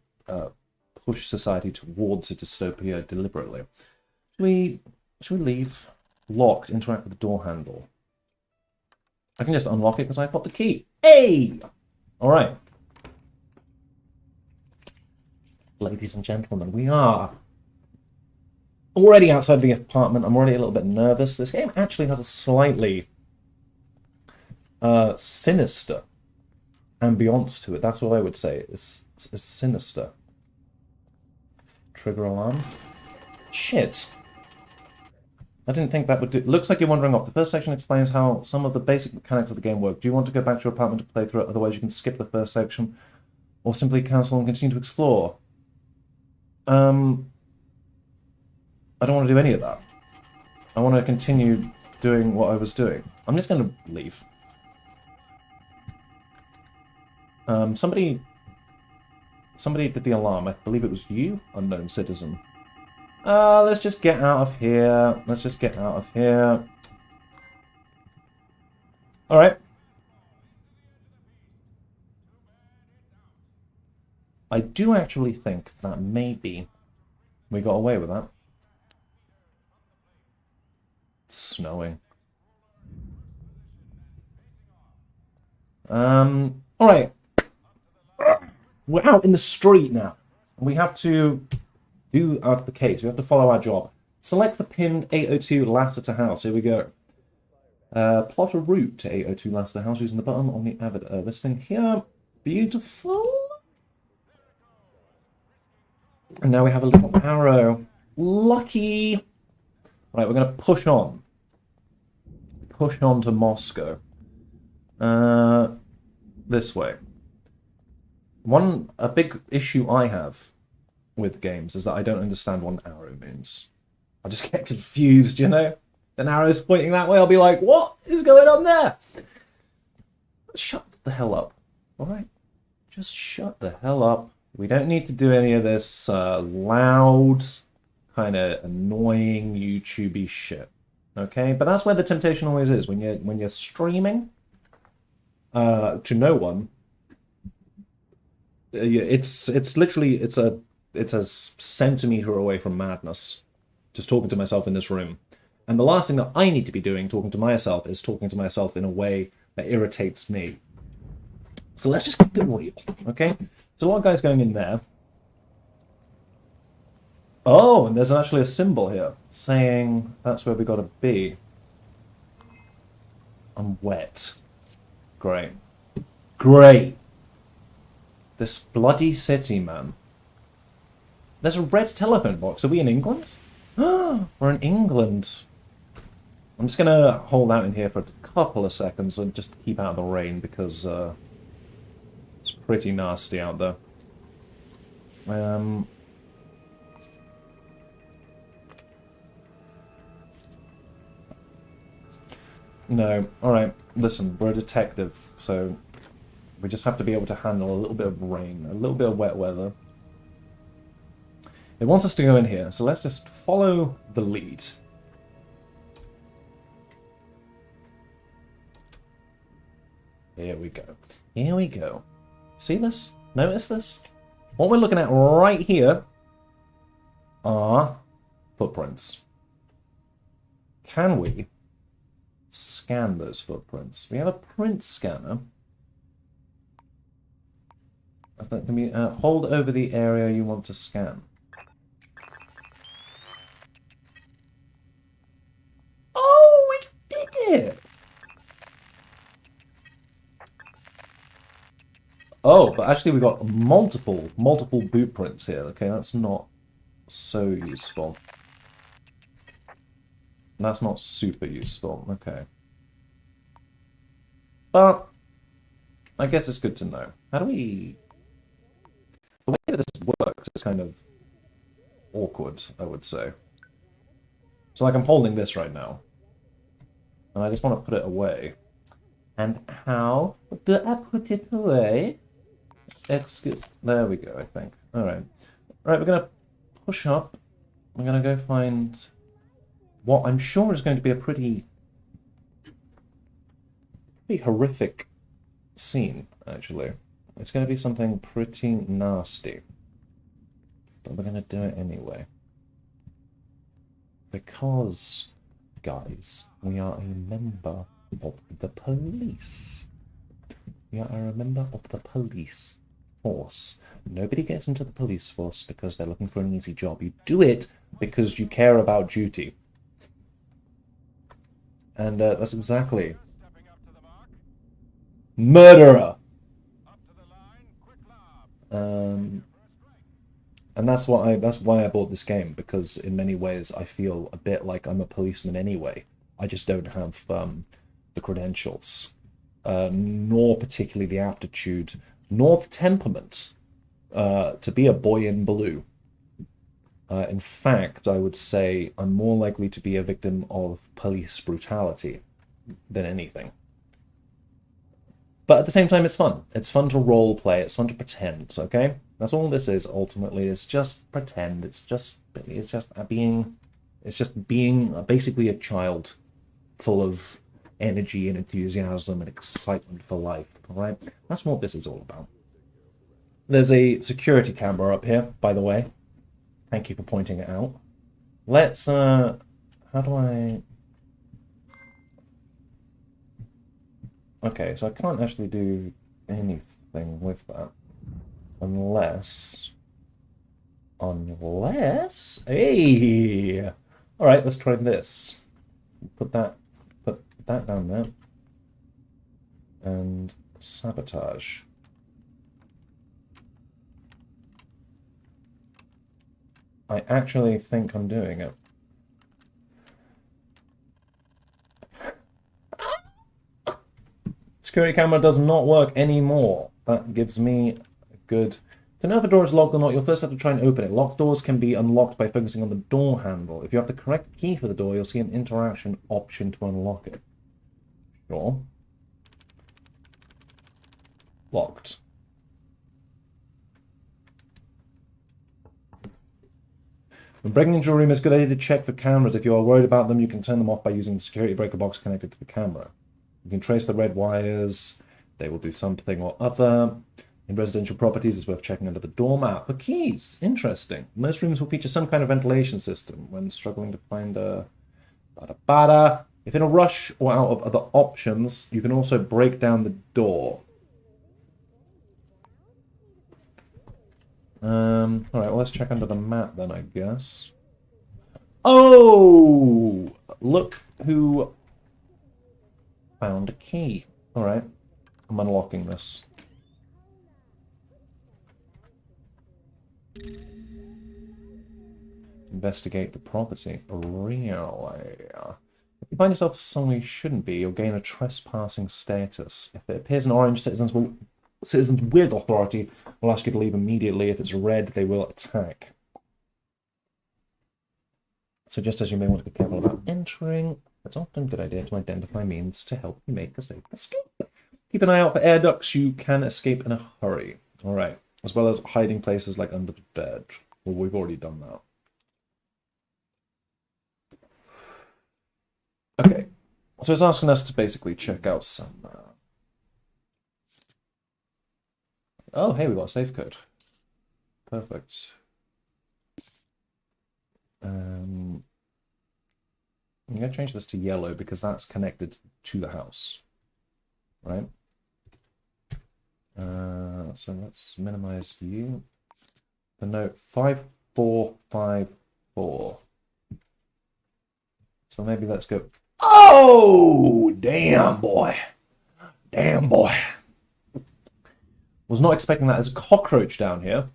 push society towards a dystopia deliberately. Should we leave? Locked, interact with the door handle. I can just unlock it because I've got the key. Hey! Alright. Ladies and gentlemen, we are already outside the apartment. I'm already a little bit nervous. This game actually has a slightly sinister ambiance to it. That's what I would say. It's sinister. Trigger alarm. Shit. I didn't think that would do... Looks like you're wandering off. The first section explains how some of the basic mechanics of the game work. Do you want to go back to your apartment to play through it? Otherwise, you can skip the first section or simply cancel and continue to explore. I don't want to do any of that. I want to continue doing what I was doing. I'm just going to leave. Somebody did the alarm. I believe it was you, unknown citizen. Let's just get out of here. Let's just get out of here. Alright. I do actually think that maybe we got away with that. It's snowing. Alright. We're out in the street now. We have to do the case. We have to follow our job. Select the pin 802 Lasseter House. Here we go. Plot a route to 802 Lasseter House using the button on the Avid listing here. Beautiful. And now we have a little arrow. Lucky. Right, we're going to push on. Push on to Moscow. This way. A big issue I have with games is that I don't understand what an arrow means. I just get confused, you know? An arrow's pointing that way, I'll be like, what is going on there? Shut the hell up, alright? Just shut the hell up. We don't need to do any of this loud, kind of annoying YouTube-y shit, okay? But that's where the temptation always is. When you're streaming to no one, it's literally a centimeter away from madness. Just talking to myself in this room. And the last thing that I need to be doing, talking to myself, is talking to myself in a way that irritates me. So let's just keep it real, okay? So a lot of guys going in there. Oh, and there's actually a symbol here saying that's where we gotta be. I'm wet. Great. Great. This bloody city, man. There's a red telephone box. Are we in England? We're in England. I'm just gonna hold out in here for a couple of seconds and just keep out of the rain because it's pretty nasty out there. No, alright, listen, we're a detective, so we just have to be able to handle a little bit of rain, a little bit of wet weather. It wants us to go in here, so let's just follow the lead. Here we go. Here we go. See this? Notice this? What we're looking at right here are footprints. Can we scan those footprints? We have a print scanner. Can we hold over the area you want to scan? Oh, we did it! Oh, but actually we got multiple boot prints here. Okay, that's not so useful. That's not super useful. Okay. But I guess it's good to know. How do we... The way that this works is kind of awkward, I would say. So like I'm holding this right now. And I just want to put it away. And how do I put it away? Excuse... There we go, I think. Alright. Alright, we're going to push up. We're going to go find what I'm sure is going to be a pretty horrific scene, actually. It's going to be something pretty nasty. But we're going to do it anyway. Because, guys, we are a member of the police. We are a member of the police force. Nobody gets into the police force because they're looking for an easy job. You do it because you care about duty. And that's exactly... Murderer! And that's why I bought this game, because in many ways I feel a bit like I'm a policeman anyway. I just don't have the credentials, nor particularly the aptitude, nor the temperament to be a boy in blue. In fact, I would say I'm more likely to be a victim of police brutality than anything. But at the same time, it's fun. It's fun to role play. It's fun to pretend. Okay, that's all this is. Ultimately, it's just pretend. It's just being basically a child, full of energy and enthusiasm and excitement for life. All right, that's what this is all about. There's a security camera up here, by the way. Thank you for pointing it out. Let's how do I... Okay, so I can't actually do anything with that. Unless... Hey! Alright, let's try this. Put that down there. And sabotage. I actually think I'm doing it. Security camera does not work anymore. That gives me a good... To know if a door is locked or not, you'll first have to try and open it. Locked doors can be unlocked by focusing on the door handle. If you have the correct key for the door, you'll see an interaction option to unlock it. Sure. Locked. When breaking into a room, it's a good idea to check for cameras. If you are worried about them, you can turn them off by using the security breaker box connected to the camera. You can trace the red wires. They will do something or other. In residential properties, it's worth checking under the doormat for keys. Interesting. Most rooms will feature some kind of ventilation system when struggling to find a... If in a rush or out of other options, you can also break down the door. Alright, well, let's check under the mat then, I guess. Oh! Look who found a key. Alright. I'm unlocking this. Investigate the property. Really? If you find yourself somewhere you shouldn't be, you'll gain a trespassing status. If it appears in orange, citizens with authority will ask you to leave immediately. If it's red, they will attack. So just as you may want to be careful about entering, it's often a good idea to identify means to help you make a safe escape. Keep an eye out for air ducts you can escape in a hurry. All right, as well as hiding places like under the bed. Well, we've already done that. Okay, so it's asking us to basically check out some... Oh, hey, we got a safe code. Perfect. I'm going to change this to yellow because that's connected to the house, right? So let's minimize view. The note 5454. So maybe let's go... Oh, damn, boy. Damn, boy. Was not expecting that. There's a cockroach down here.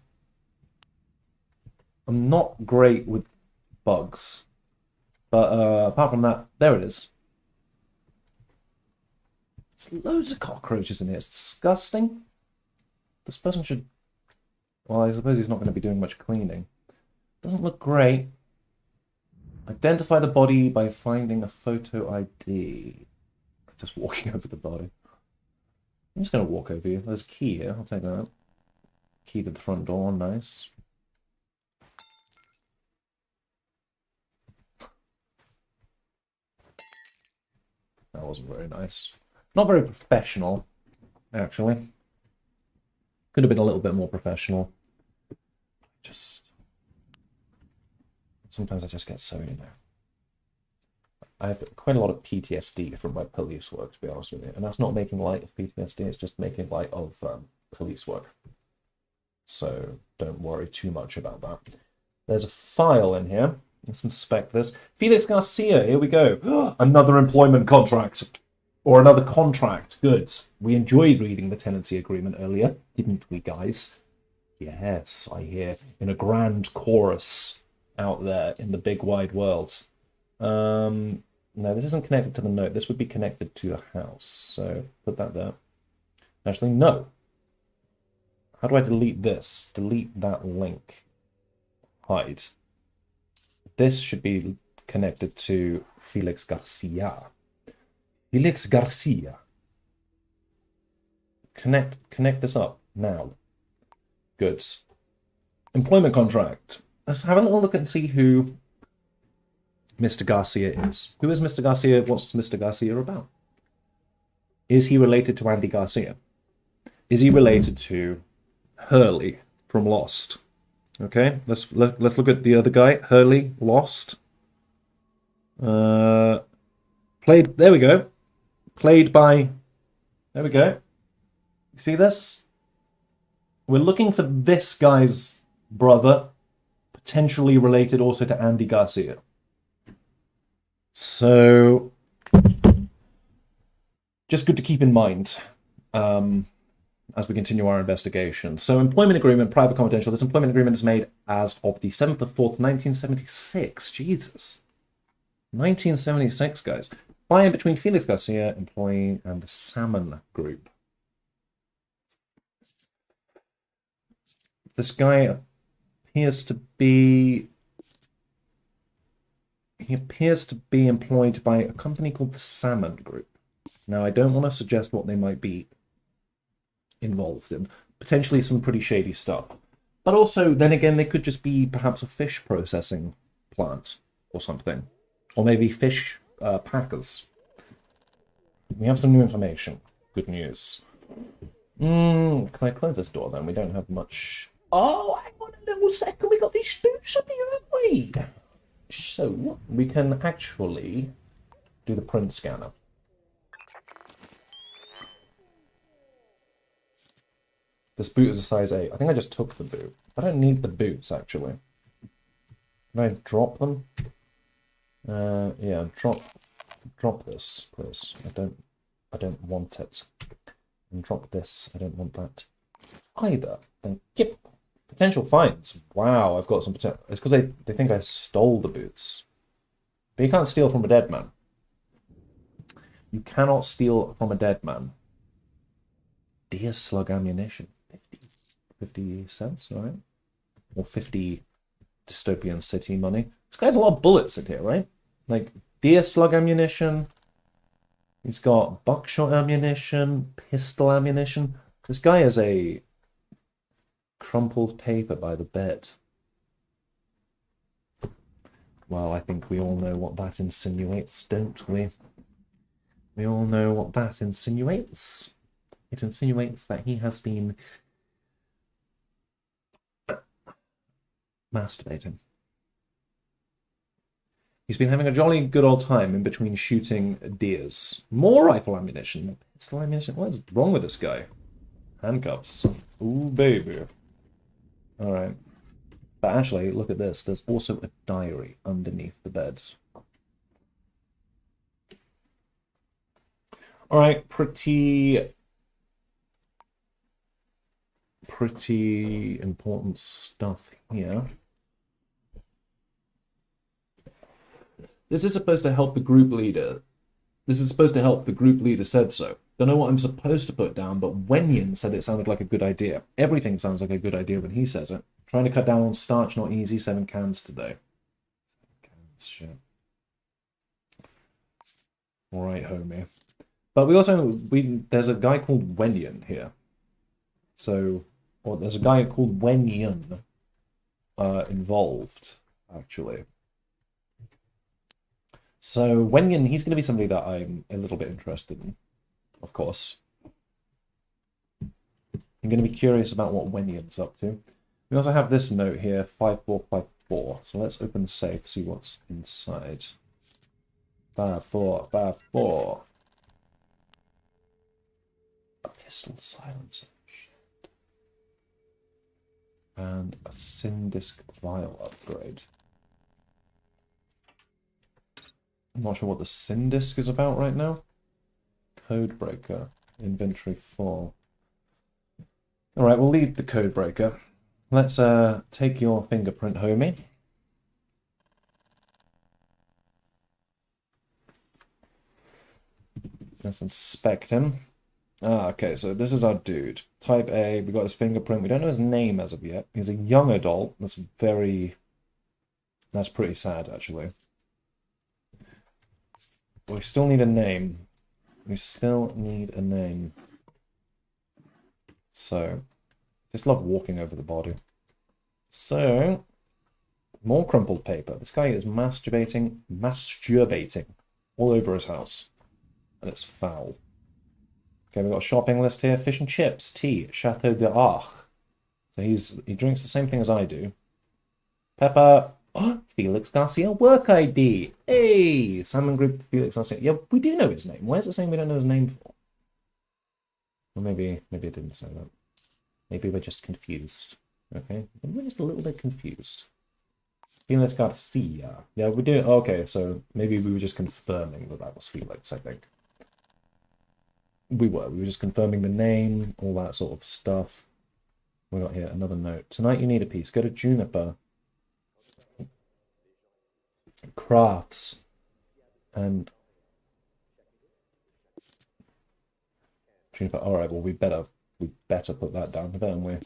I'm not great with bugs. But apart from that, there it is. There's loads of cockroaches in here. It's disgusting. This person should... Well, I suppose he's not going to be doing much cleaning. Doesn't look great. Identify the body by finding a photo ID. Just walking over the body. I'm just going to walk over you. There's a key here. I'll take that. Key to the front door. Nice. That wasn't very nice. Not very professional, actually. Could have been a little bit more professional. Sometimes I just get so, I have quite a lot of PTSD from my police work, to be honest with you. And that's not making light of PTSD, it's just making light of police work. So don't worry too much about that. There's a file in here. Let's inspect this. Felix Garcia, here we go. Another employment contract. Or another contract. Good. We enjoyed reading the tenancy agreement earlier, didn't we, guys? Yes, I hear. In a grand chorus out there in the big wide world. No, this isn't connected to the note. This would be connected to the house. So put that there. Actually, no. How do I delete this? Delete that link. Hide. This should be connected to Felix Garcia. Felix Garcia. Connect this up now. Good. Employment contract. Let's have a little look and see who Mr. Garcia is. Who is Mr. Garcia? What's Mr. Garcia about? Is he related to Andy Garcia? Is he related to Hurley from Lost? Okay, let's look at the other guy, Hurley, Lost. There we go. Played by, there we go. You see this? We're looking for this guy's brother, potentially related also to Andy Garcia. So, just good to keep in mind as we continue our investigation. So, employment agreement, private confidential. This employment agreement is made as of the 7th of 4th, 1976. Jesus. 1976, guys. By and between Felix Garcia, employee, and the Salmon Group. This guy appears to be... He appears to be employed by a company called the Salmon Group. Now, I don't want to suggest what they might be involved in. Potentially some pretty shady stuff. But also, then again, they could just be perhaps a fish processing plant or something. Or maybe fish packers. We have some new information. Good news. Can I close this door then? We don't have much... Oh, hang on a little second. We got these spooks up here, haven't we? So, we can actually do the print scanner. This boot is a size 8. I think I just took the boot. I don't need the boots, actually. Can I drop them? Yeah, drop this, please. I don't want it. And drop this. I don't want that either. Thank you. Potential fines. Wow, I've got some potential. It's because they think I stole the boots. But you can't steal from a dead man. You cannot steal from a dead man. Deer slug ammunition. 50 cents, all right? Or 50 dystopian city money. This guy has a lot of bullets in here, right? Like, deer slug ammunition. He's got buckshot ammunition, pistol ammunition. This guy has a crumpled paper by the bed. Well, I think we all know what that insinuates, don't we? We all know what that insinuates. It insinuates that he has been masturbating. He's been having a jolly good old time in between shooting deers. More rifle ammunition. Pistol ammunition. What's wrong with this guy? Handcuffs. Ooh, baby. Alright. But actually, look at this. There's also a diary underneath the bed. Alright, pretty important stuff here. This is supposed to help the group leader. This is supposed to help the group leader said so. Don't know what I'm supposed to put down, but Wenyan said it sounded like a good idea. Everything sounds like a good idea when he says it. Trying to cut down on starch, not easy. 7 cans today. 7 cans, shit. Alright, homie. But there's a guy called Wenyan here. So, or there's a guy called Wenyan involved, actually. So Wenyan, he's going to be somebody that I'm a little bit interested in, of course. I'm going to be curious about what Wenyan's up to. We also have this note here, 5454. So let's open the safe, see what's inside. 5454. A pistol silencer. Shit. And a Syndisk vial upgrade. I'm not sure what the Syndisk is about right now. Codebreaker. Inventory 4. Alright, we'll leave the Codebreaker. Let's take your fingerprint, homie. Let's inspect him. Ah, okay, so this is our dude. Type A, we got his fingerprint. We don't know his name as of yet. He's a young adult. That's pretty sad, actually. But we still need a name. We still need a name. So, just love walking over the body. So, more crumpled paper. This guy is masturbating all over his house. And it's foul. Okay, we've got a shopping list here. Fish and chips, tea, Chateau d'Arche. So he drinks the same thing as I do. Pepper. Oh, Felix Garcia work ID. Hey, Salmon Group Felix Garcia. Yeah, we do know his name. Why is it saying we don't know his name for? Well, maybe it didn't say that. Maybe we're just confused. Okay, we're just a little bit confused. Felix Garcia. Yeah, we do. Okay, so maybe we were just confirming that was Felix, I think. We were just confirming the name, all that sort of stuff. We got here another note. Tonight you need a piece. Go to Juniper. Crafts. And Juniper. Alright, well we better put that down, don't we?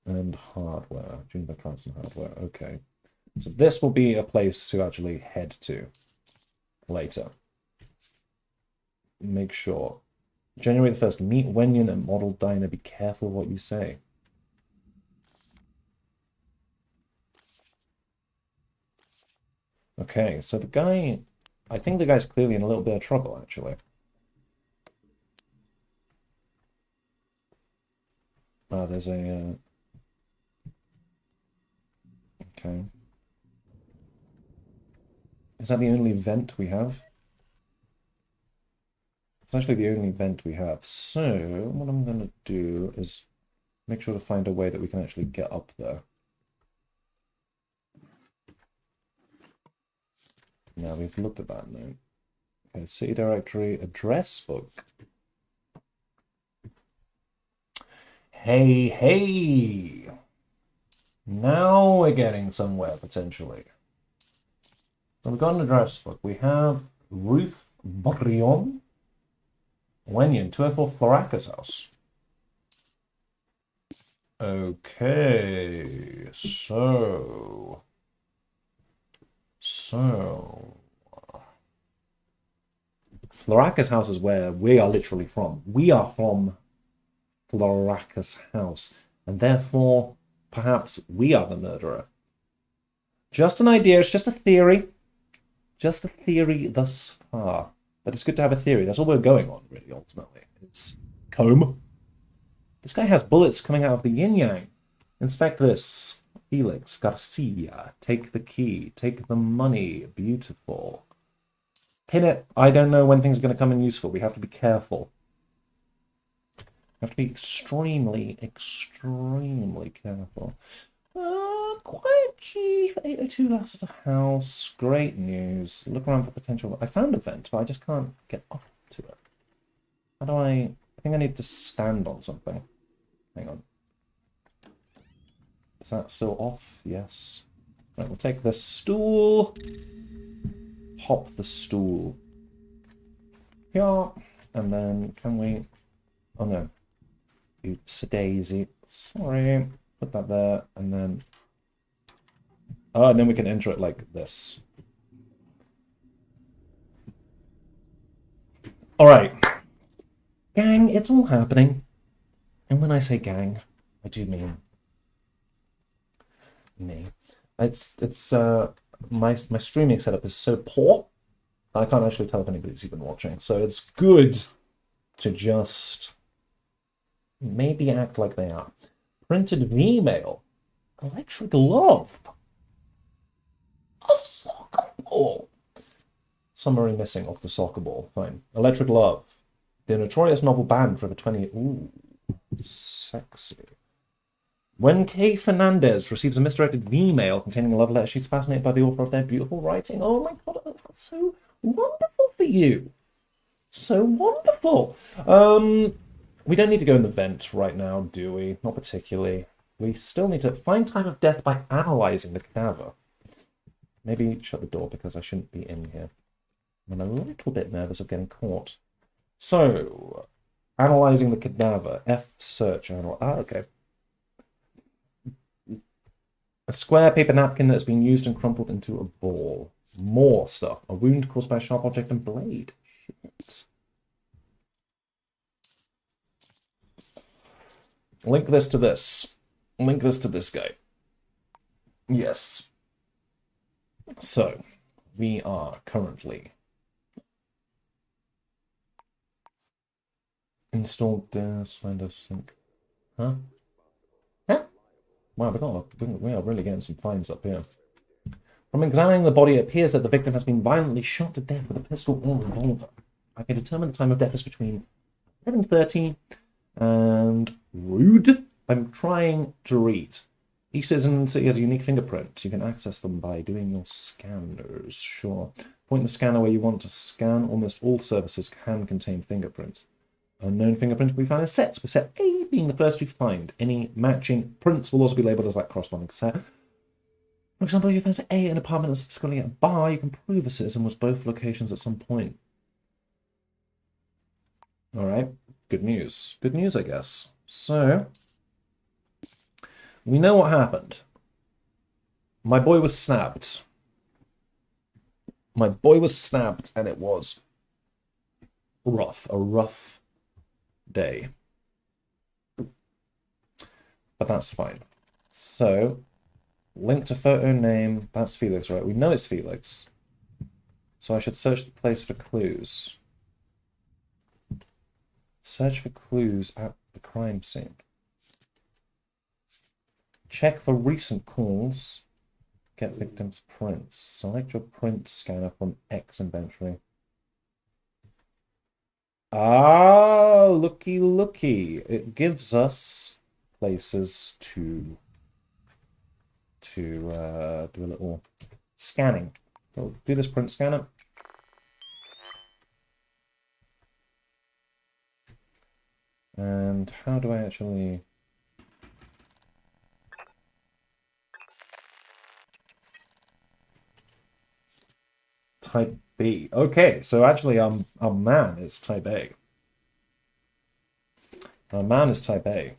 And hardware. Juniper crafts and hardware. Okay. So this will be a place to actually head to later. Make sure. January the 1st, meet Wenyan at Model Diner. Be careful what you say. Okay, so the guy... I think the guy's clearly in a little bit of trouble, actually. Ah, there's a... Okay. Is that the only vent we have? It's actually the only vent we have. So, what I'm going to do is make sure to find a way that we can actually get up there. Now, we've looked at that note. Okay, city directory, address book. Hey, hey! Now we're getting somewhere, potentially. So we've got an address book. We have Ruth Brion, Wenyan, 204 Floraka's house. Okay, so... Floraka's house is where we are literally from. We are from Floraka's house, and therefore, perhaps we are the murderer. Just an idea, it's just a theory. Just a theory thus far. But it's good to have a theory. That's all we're going on, really, ultimately. It's comb. This guy has bullets coming out of the yin-yang. Inspect this. Felix Garcia. Take the key. Take the money. Beautiful. Pin it. I don't know when things are going to come in useful. We have to be careful. We have to be extremely, extremely careful. Quiet key for 802 last at a house. Great news. Look around for potential. I found a vent, but I just can't get up to it. How do I think I need to stand on something. Hang on. Is that still off? Yes. Right, we'll take the stool. Pop the stool. Yeah. And then can we... Oh no. Oops, daisy. Sorry. Put that there, and then... Oh, and then we can enter it like this. Alright. Gang, it's all happening. And when I say gang, I do mean... me. It's my streaming setup is so poor, I can't actually tell if anybody's even watching. So it's good to just maybe act like they are. Printed V-mail. Electric love. A soccer ball. Summary missing off the soccer ball. Fine. Electric love. The notorious novel banned for over 20... Ooh. Sexy. When Kay Fernandez receives a misdirected V-mail containing a love letter, she's fascinated by the author of their beautiful writing. Oh my god, that's so wonderful for you. So wonderful. We don't need to go in the vent right now, do we? Not particularly. We still need to find time of death by analysing the cadaver. Maybe shut the door because I shouldn't be in here. I'm a little bit nervous of getting caught. So, analysing the cadaver. F search. Okay. A square paper napkin that has been used and crumpled into a ball. More stuff. A wound caused by a sharp object and blade. Shit. Link this to this. Link this to this guy. Yes. So, we are currently installed find a sync. Huh? Huh? Wow, we are really getting some finds up here. From examining the body, it appears that the victim has been violently shot to death with a pistol or revolver. I can determine the time of death is between 11:30 and rude. I'm trying to read. Each citizen in the city has a unique fingerprint. You can access them by doing your scanners. Sure. Point the scanner where you want to scan. Almost all services can contain fingerprints. Unknown fingerprints will be found in sets, with set A being the first you find. Any matching prints will also be labelled as that corresponding set. For example, if you find set A in an apartment and subsequently at a bar, you can prove a citizen was both locations at some point. Alright, good news. Good news, I guess. So, we know what happened. My boy was stabbed. My boy was stabbed, and it was rough. A rough day. But that's fine. So, link to photo name. That's Felix, right? We know it's Felix. So I should search the place for clues. Search for clues at the crime scene. Check for recent calls. Get victim's prints. Select your print scanner from X inventory. Ah, looky, looky. It gives us places to do a little scanning. So do this print scanner. And how do I actually... type B. Okay, so actually our man is type A. Our man is type A.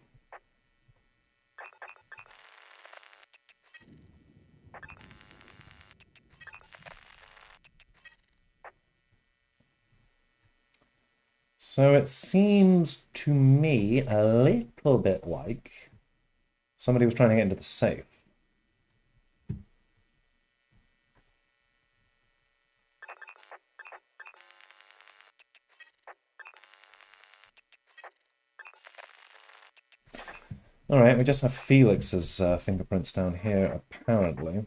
So it seems to me a little bit like somebody was trying to get into the safe. All right, we just have Felix's fingerprints down here, apparently.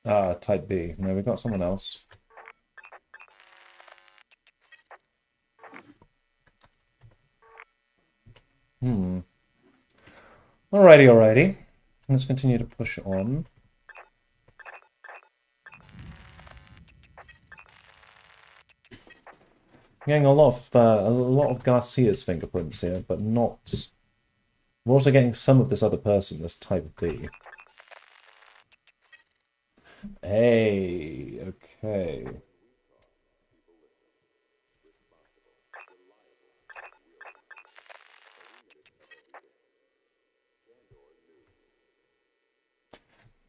Type B. No, we got someone else. Alrighty, alrighty. Let's continue to push on. Getting a lot of Garcia's fingerprints here, but not. We're also getting some of this other person, this type B. Hey, okay.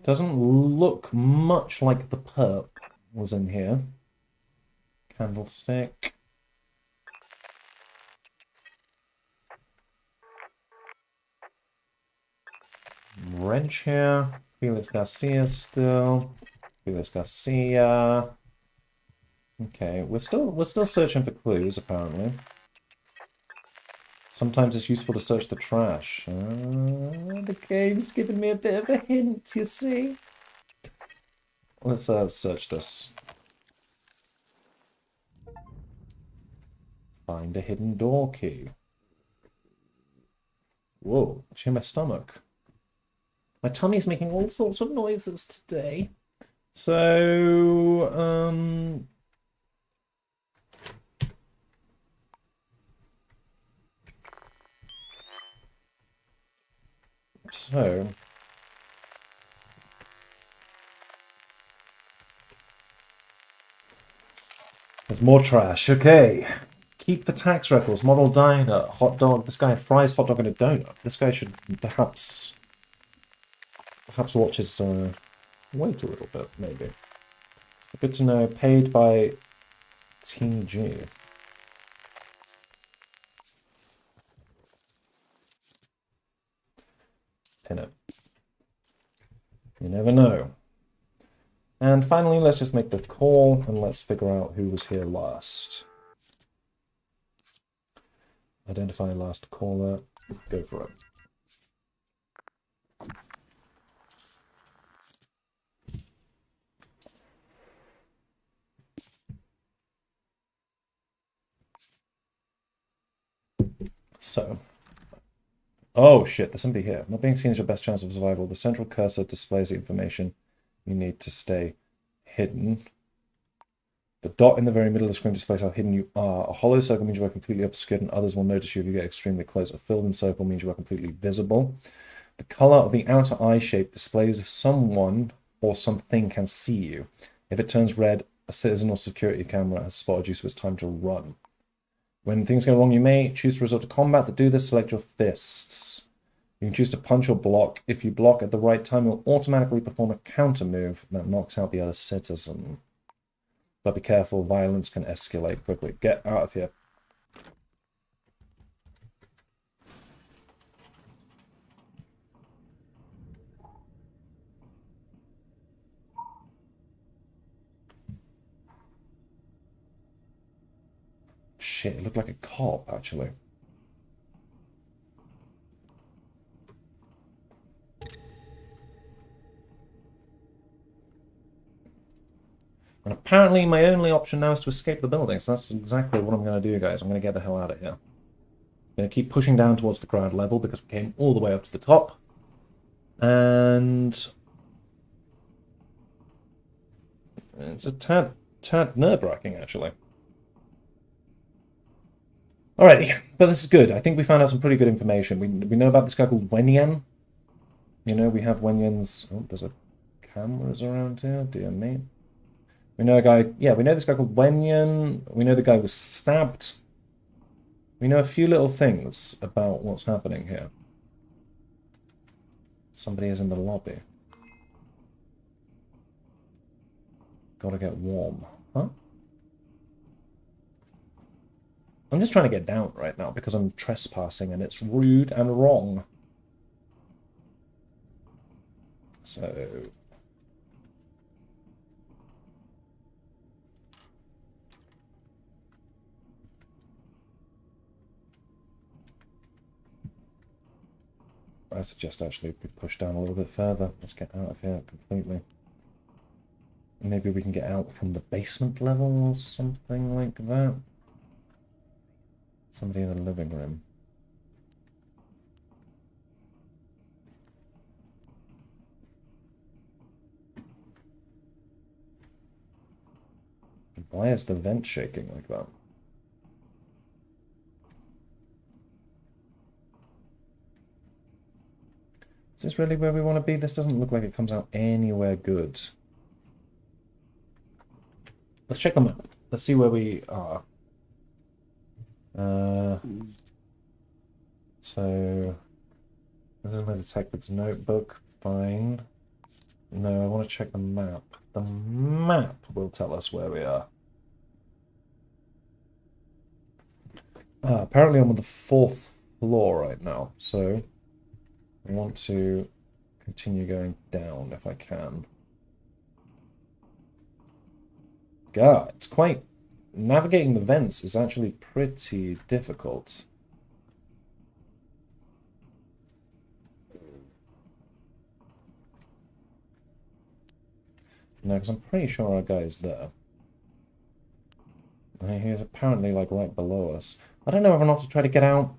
Doesn't look much like the perp was in here. Candlestick. Wrench here. Felix Garcia still. Felix Garcia. Okay, we're still searching for clues, apparently. Sometimes it's useful to search the trash. The game's giving me a bit of a hint, you see. Let's search this. Find a hidden door key. Whoa, I hear my stomach. My tummy's making all sorts of noises today. So, there's more trash. Okay. Keep the tax records. Model diner. Hot dog. This guy had fries, hot dog, and a donut. This guy should perhaps watch his wait a little bit, maybe. Good to know. Paid by TG. Pin it. You never know. And finally, let's just make the call and let's figure out who was here last. Identify last caller. Go for it. So. Oh shit, there's somebody here. Not being seen is your best chance of survival. The central cursor displays the information you need to stay hidden. The dot in the very middle of the screen displays how hidden you are. A hollow circle means you are completely obscured and others will notice you if you get extremely close. A filled-in circle means you are completely visible. The color of the outer eye shape displays if someone or something can see you. If it turns red, a citizen or security camera has spotted you, so it's time to run. When things go wrong, you may choose to resort to combat. To do this, select your fists. You can choose to punch or block. If you block at the right time, you'll automatically perform a counter move that knocks out the other citizen. But be careful, violence can escalate quickly. Get out of here. Shit, it looked like a cop, actually. And apparently my only option now is to escape the building, so that's exactly what I'm going to do, guys. I'm going to get the hell out of here. I'm going to keep pushing down towards the ground level because we came all the way up to the top. And it's a tad nerve-wracking, actually. Alrighty, but this is good. I think we found out some pretty good information. We know about this guy called Wenyan. You know, we have Wenyan's... Oh, there's a cameras around here? Dear me. We know a guy... Yeah, we know this guy called Wenyan. We know the guy was stabbed. We know a few little things about what's happening here. Somebody is in the lobby. Gotta get warm. Huh? I'm just trying to get down right now because I'm trespassing and it's rude and wrong. So... I suggest actually we push down a little bit further. Let's get out of here completely. Maybe we can get out from the basement level or something like that. Somebody in the living room. Why is the vent shaking like that? Is this really where we want to be? This doesn't look like it comes out anywhere good. Let's check the map. Let's see where we are. So... This is my detective's notebook. Fine. No, I want to check the map. The map will tell us where we are. Apparently I'm on the 4th floor right now, so I want to continue going down if I can. God, it's quite... Navigating the vents is actually pretty difficult. No, because I'm pretty sure our guy's there. He's apparently like right below us. I don't know whether or not to try to get out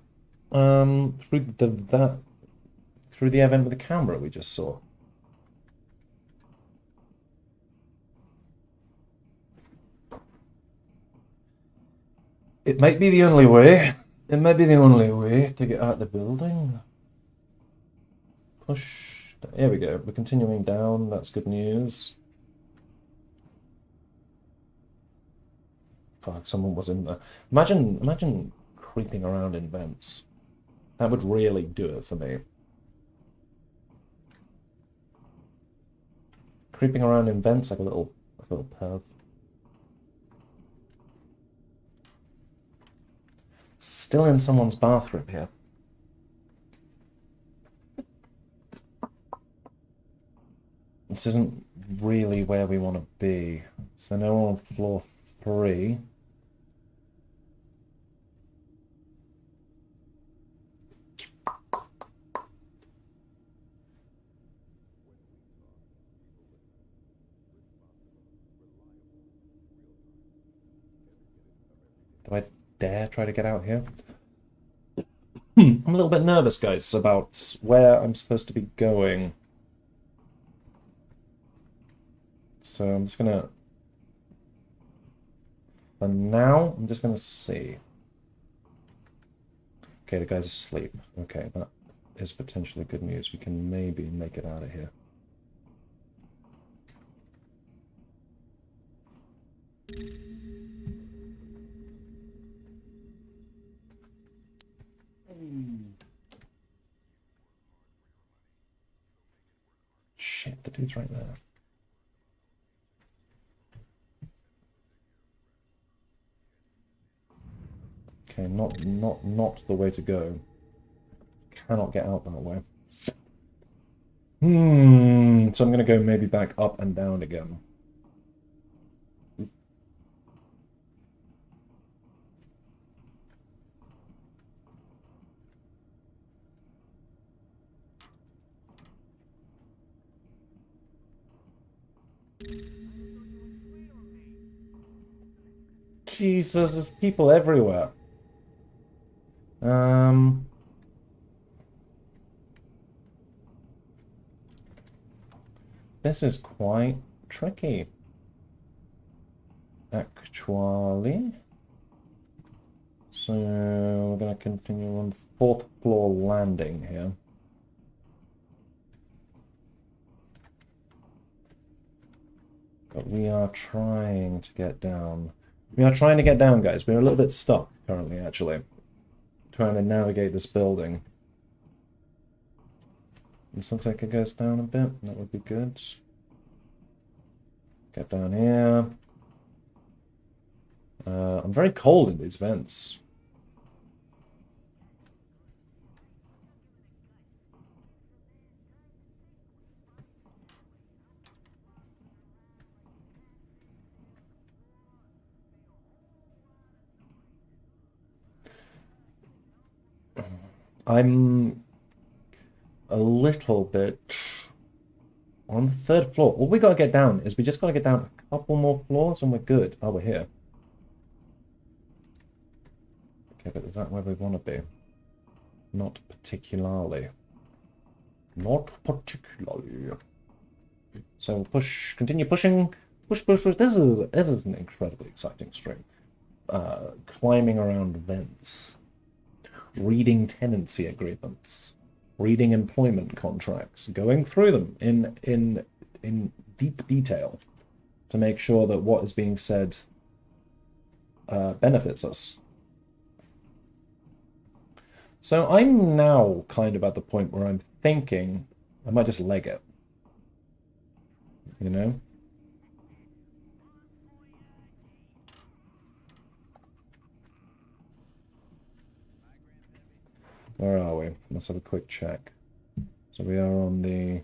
through the event with the camera we just saw. It might be the only way. It might be the only way to get out of the building. Push. Here we go. We're continuing down. That's good news. Fuck, someone was in there. Imagine creeping around in vents. That would really do it for me. Creeping around in vents like a little perv. Still in someone's bathroom here. This isn't really where we want to be. So now we're on floor 3. Do I dare try to get out here? I'm a little bit nervous, guys, about where I'm supposed to be going. So I'm just gonna... For now, I'm just gonna see. Okay, the guy's asleep. Okay, that is potentially good news. We can maybe make it out of here. Shit, the dude's right there. Okay, not the way to go. Cannot get out that way. So I'm gonna go maybe back up and down again. Jesus, there's people everywhere. This is quite tricky, actually. So we're going to continue on 4th floor landing here. But we are trying to get down. We are trying to get down, guys. We're a little bit stuck currently, actually. Trying to navigate this building. This looks like it goes down a bit. That would be good. Get down here. I'm very cold in these vents. I'm a little bit on the third floor. All we gotta get down is we just gotta get down a couple more floors and we're good. Oh, we're here. Okay, but is that where we want to be? Not particularly. Not particularly. So push, continue pushing. Push, push, push. This is an incredibly exciting stream. Climbing around vents. Reading tenancy agreements. Reading employment contracts. Going through them in deep detail to make sure that what is being said benefits us. So I'm now kind of at the point where I'm thinking I might just leg it. You know? Where are we? Let's have a quick check. So we are on the...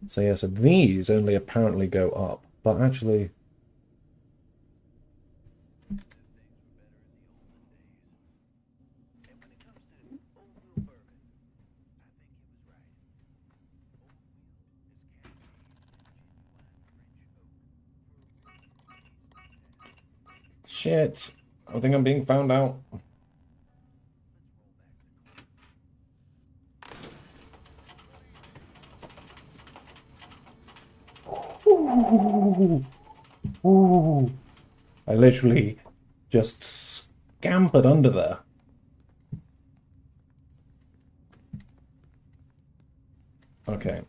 So yeah, so these only apparently go up, but actually... Shit, I think I'm being found out. Ooh. Ooh. I literally just scampered under there. Okay,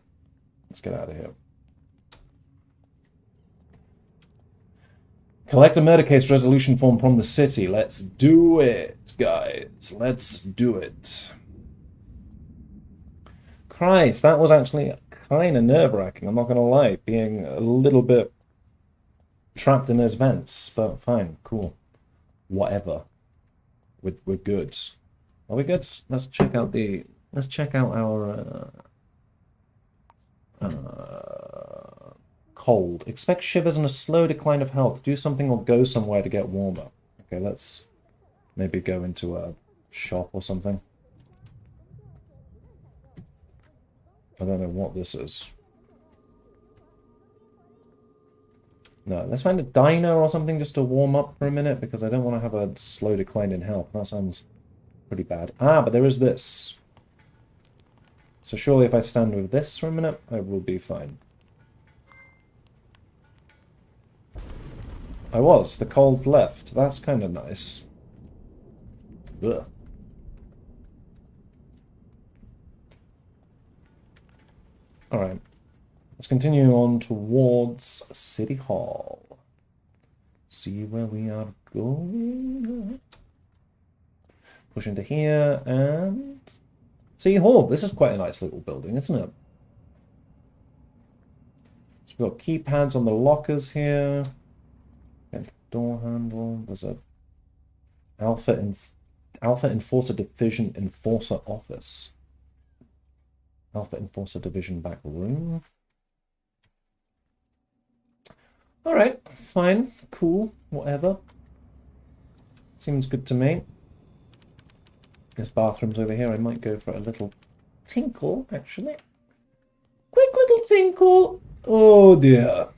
let's get out of here. Collect a murder case resolution form from the city. Let's do it, guys. Let's do it. Christ, that was actually kind of nerve-wracking, I'm not going to lie. Being a little bit trapped in those vents, but fine, cool. Whatever. We're good. Are we good? Let's check out the... Let's check out our... cold. Expect shivers and a slow decline of health. Do something or go somewhere to get warmer. Okay, let's maybe go into a shop or something. I don't know what this is. No, let's find a diner or something just to warm up for a minute because I don't want to have a slow decline in health. That sounds pretty bad. Ah, but there is this. So surely if I stand with this for a minute, I will be fine. I was. The cold left. That's kind of nice. Ugh. Alright. Let's continue on towards City Hall. See where we are going. Push into here and... City Hall. This is quite a nice little building, isn't it? So we've got keypads on the lockers here. Door handle. There's a Alpha Enforcer Division Enforcer Office. Alpha Enforcer Division back room. Alright, fine, cool, whatever. Seems good to me. This bathroom's over here. I might go for a little tinkle, actually. Quick little tinkle. Oh dear.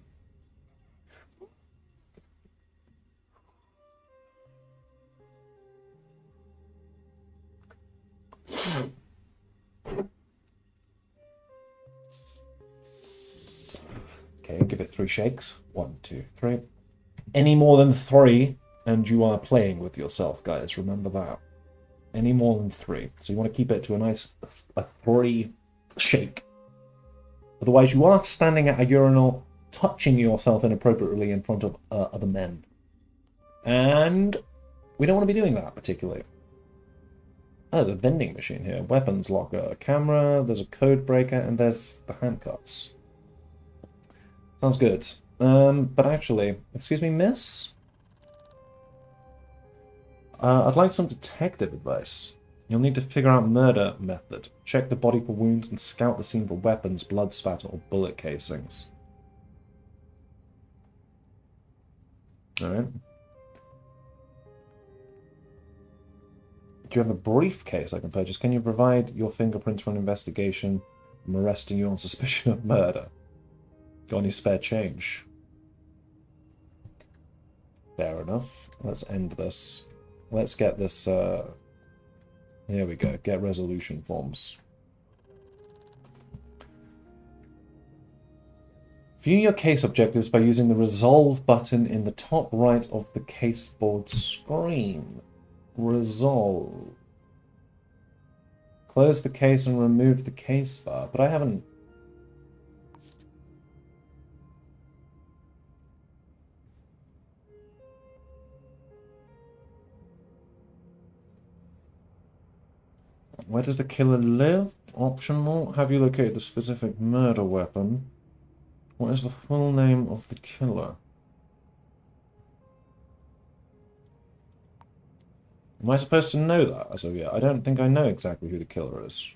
Okay, give it 3 shakes. 1, 2, 3. Any more than 3, and you are playing with yourself, guys. Remember that. any more than 3. So you want to keep it to a nice 3 shake. Otherwise, you are standing at a urinal, touching yourself inappropriately in front of other men. And we don't want to be doing that particularly. Oh, there's a vending machine here. Weapons locker, a camera, there's a code breaker, and there's the handcuffs. Sounds good. But actually, excuse me, miss? I'd like some detective advice. You'll need to figure out murder method. Check the body for wounds and scout the scene for weapons, blood spatter, or bullet casings. Alright. Do you have a briefcase I can purchase? Can you provide your fingerprints for an investigation? I'm arresting you on suspicion of murder. Got any spare change? Fair enough. Let's end this. Let's get this, here we go. Get resolution forms. View your case objectives by using the Resolve button in the top right of the caseboard screen. Resolve. Close the case and remove the case bar, but I haven't... Where does the killer live? Optional. Have you located the specific murder weapon? What is the full name of the killer? Am I supposed to know that as of yet? I don't think I know exactly who the killer is.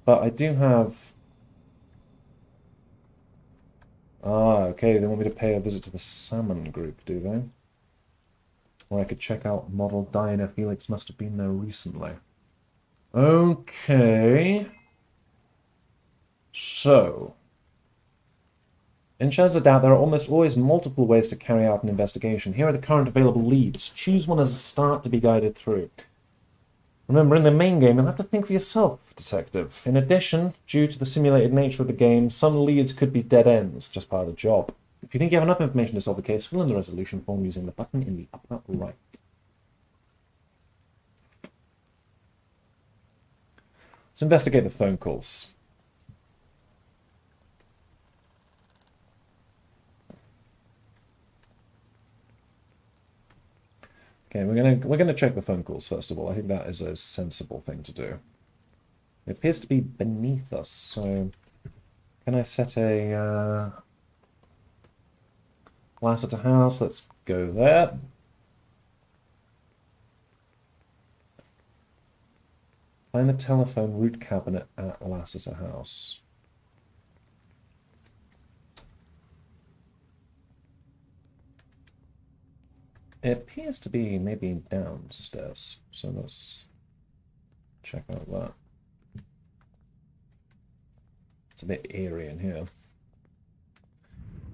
But I do have... Ah, okay, they want me to pay a visit to the Salmon Group, do they? Or I could check out model Diana Felix must have been there recently. Okay. So... In Shadows of Doubt, there are almost always multiple ways to carry out an investigation. Here are the current available leads. Choose one as a start to be guided through. Remember, in the main game, you'll have to think for yourself, detective. In addition, due to the simulated nature of the game, some leads could be dead ends, just part of the job. If you think you have enough information to solve the case, fill in the resolution form using the button in the upper right. Let's investigate the phone calls. Okay, we're gonna check the phone calls first of all. I think that is a sensible thing to do. It appears to be beneath us, so can I set a Lassiter House? Let's go there. Find the telephone root cabinet at Lassiter House. It appears to be maybe downstairs, so let's check out that. It's a bit eerie in here.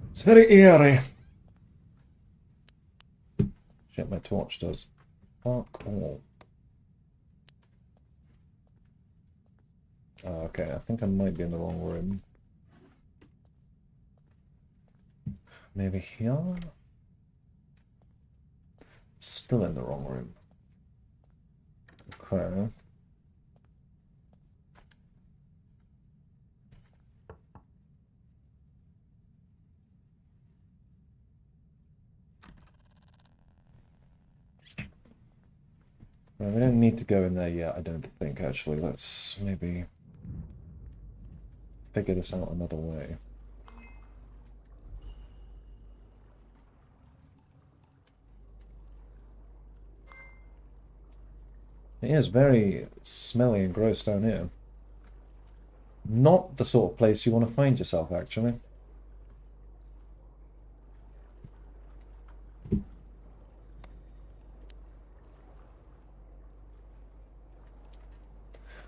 It's very eerie. Shit, my torch does fuck all. Oh, okay, I think I might be in the wrong room. Maybe here? Still in the wrong room. Okay. Well, we don't need to go in there yet, I don't think, actually. Let's maybe figure this out another way. It is very smelly and gross down here. Not the sort of place you want to find yourself, actually.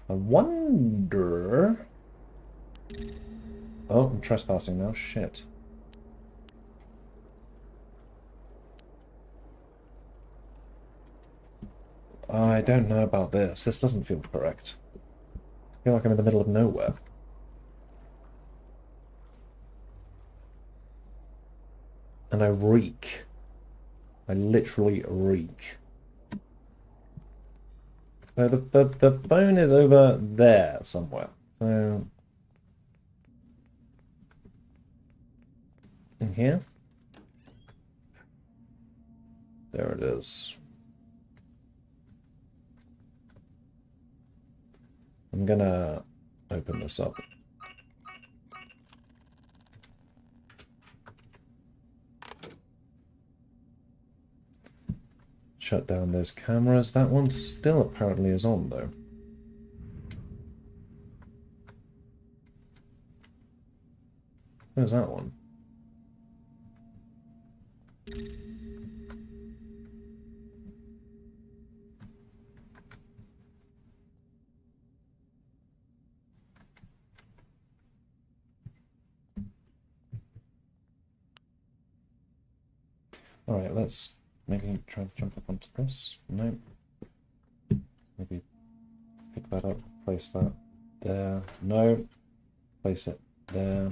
I wonder... Oh, I'm trespassing now. Shit. I don't know about this. This doesn't feel correct. I feel like I'm in the middle of nowhere. And I reek. I literally reek. So the phone is over there somewhere. So in here. There it is. I'm gonna open this up. Shut down those cameras. That one still apparently is on, though. Where's that one? Alright, let's maybe try to jump up onto this. No. Maybe pick that up, place that there. No. Place it there.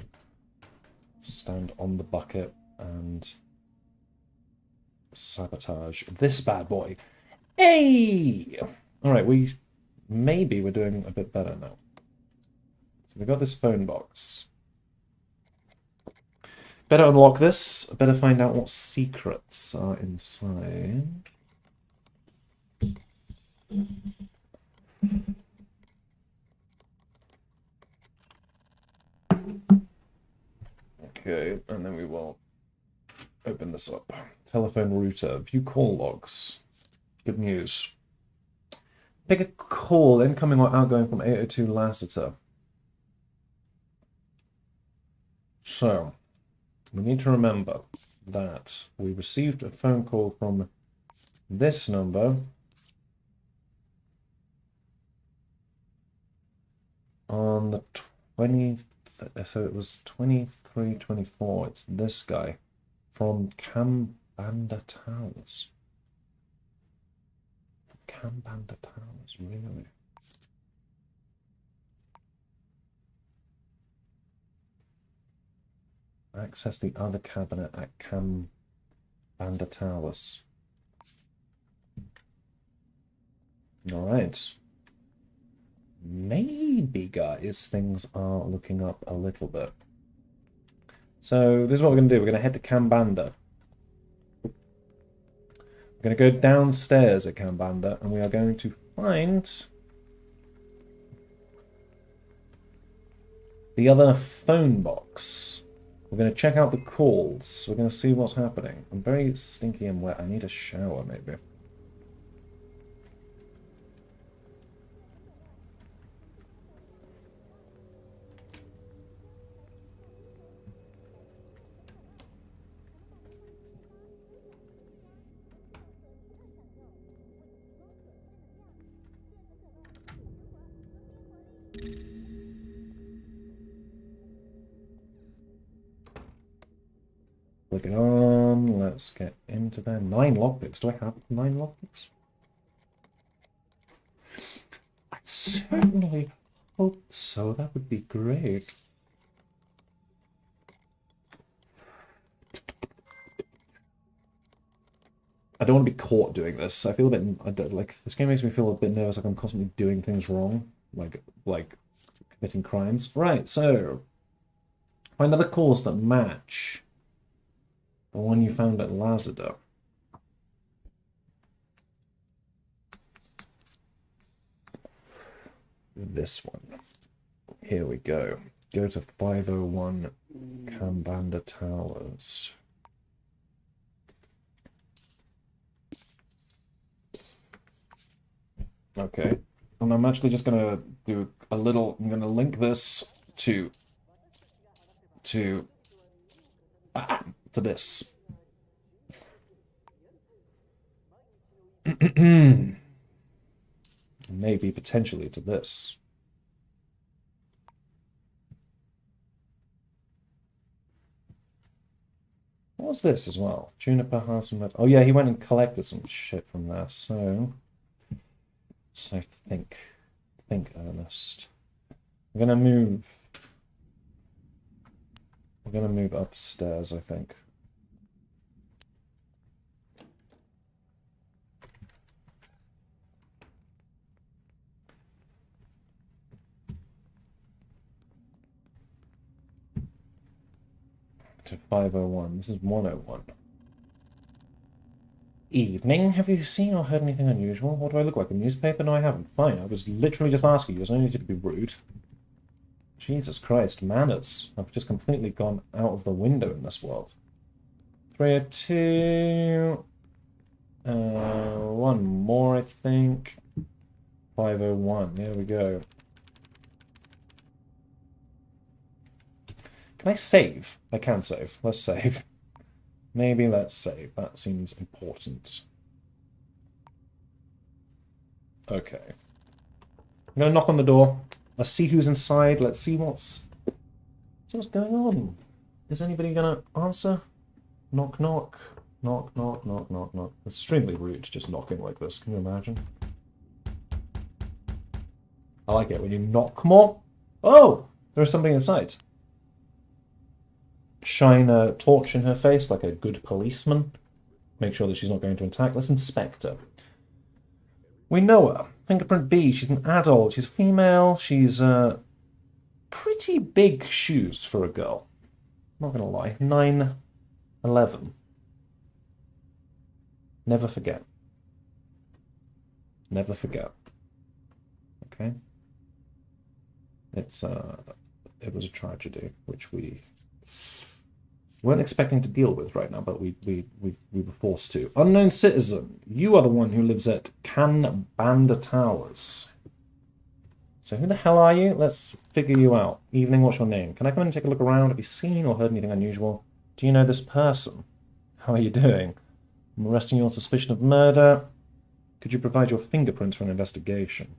Stand on the bucket and sabotage this bad boy. Hey! Alright, maybe we're doing a bit better now. So we got this phone box. Better unlock this. Better find out what secrets are inside. Okay, and then we will open this up. Telephone router. View call logs. Good news. Pick a call, incoming or outgoing from 802 Lassiter. So, we need to remember that we received a phone call from this number on the 20th, so it was 2324. It's this guy from Kambanda Towers. Kambanda Towers, really? Access the other cabinet at Kambanda Towers. Alright. Maybe, guys, things are looking up a little bit. So, this is what we're going to do. We're going to head to Kambanda. We're going to go downstairs at Kambanda, and we are going to find the other phone box. We're going to check out the calls. We're going to see what's happening. I'm very stinky and wet. I need a shower, maybe. Click it on. Let's get into there. 9 lockpicks. Do I have 9 lockpicks? I certainly hope so. That would be great. I don't want to be caught doing this. I feel a bit like this game makes me feel a bit nervous, like I'm constantly doing things wrong, like committing crimes. Right, so find other calls that match the one you found at Lazada. This one. Here we go. Go to 501 Kambanda Towers. Okay. And I'm actually just gonna do a little, I'm gonna link this to this. Maybe potentially to this. What was this as well? Juniper House and Metal. Oh yeah, he went and collected some shit from there. So think, Ernest. We're gonna move upstairs, I think. to 501. This is 101. Evening. Have you seen or heard anything unusual? What do I look like? A newspaper? No, I haven't. Fine. I was literally just asking you. There's no need to be rude. Jesus Christ. Manners. I've just completely gone out of the window in this world. 302. One more, I think. 501. There we go. Can I save? I can save. Let's save. Maybe let's save. That seems important. Okay. I'm gonna knock on the door. Let's see who's inside. Let's see what's going on. Is anybody gonna answer? Knock, knock. Knock, knock, knock, knock, knock. Extremely rude, just knocking like this. Can you imagine? I like it when you knock more. Oh! There's somebody inside. Shine a torch in her face like a good policeman. Make sure that she's not going to attack. Let's inspect her. We know her. Fingerprint B. She's an adult. She's female. She's pretty big shoes for a girl. Not gonna lie. 9'11". Never forget. Never forget. Okay. It was a tragedy which we weren't expecting to deal with right now, but we were forced to. Unknown citizen, you are the one who lives at Canbanda Towers. So who the hell are you? Let's figure you out. Evening, what's your name? Can I come in and take a look around? Have you seen or heard anything unusual? Do you know this person? How are you doing? I'm arresting you on suspicion of murder. Could you provide your fingerprints for an investigation?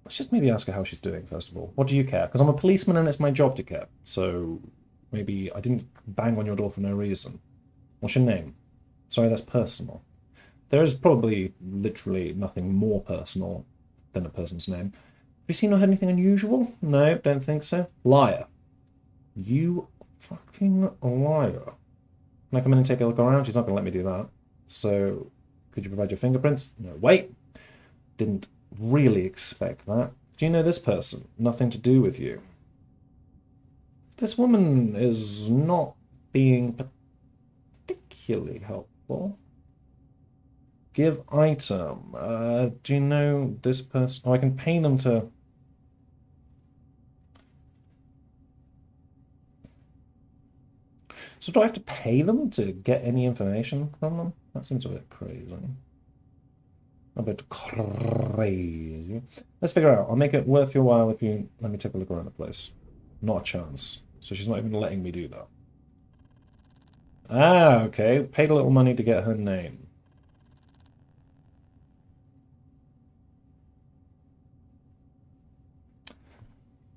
Let's just maybe ask her how she's doing, first of all. What do you care? Because I'm a policeman and it's my job to care. So maybe I didn't bang on your door for no reason. What's your name? Sorry, that's personal. There is probably literally nothing more personal than a person's name. Have you seen or heard anything unusual? No, don't think so. Liar. You fucking liar. Can I come in and take a look around? She's not going to let me do that. So, could you provide your fingerprints? No, wait. Didn't really expect that. Do you know this person? Nothing to do with you. This woman is not being particularly helpful. Give item. Do you know this person? Oh, I can pay them to... So do I have to pay them to get any information from them? That seems a bit crazy. A bit crazy. Let's figure out. I'll make it worth your while if you let me take a look around the place. Not a chance. So she's not even letting me do that. Ah, okay. Paid a little money to get her name.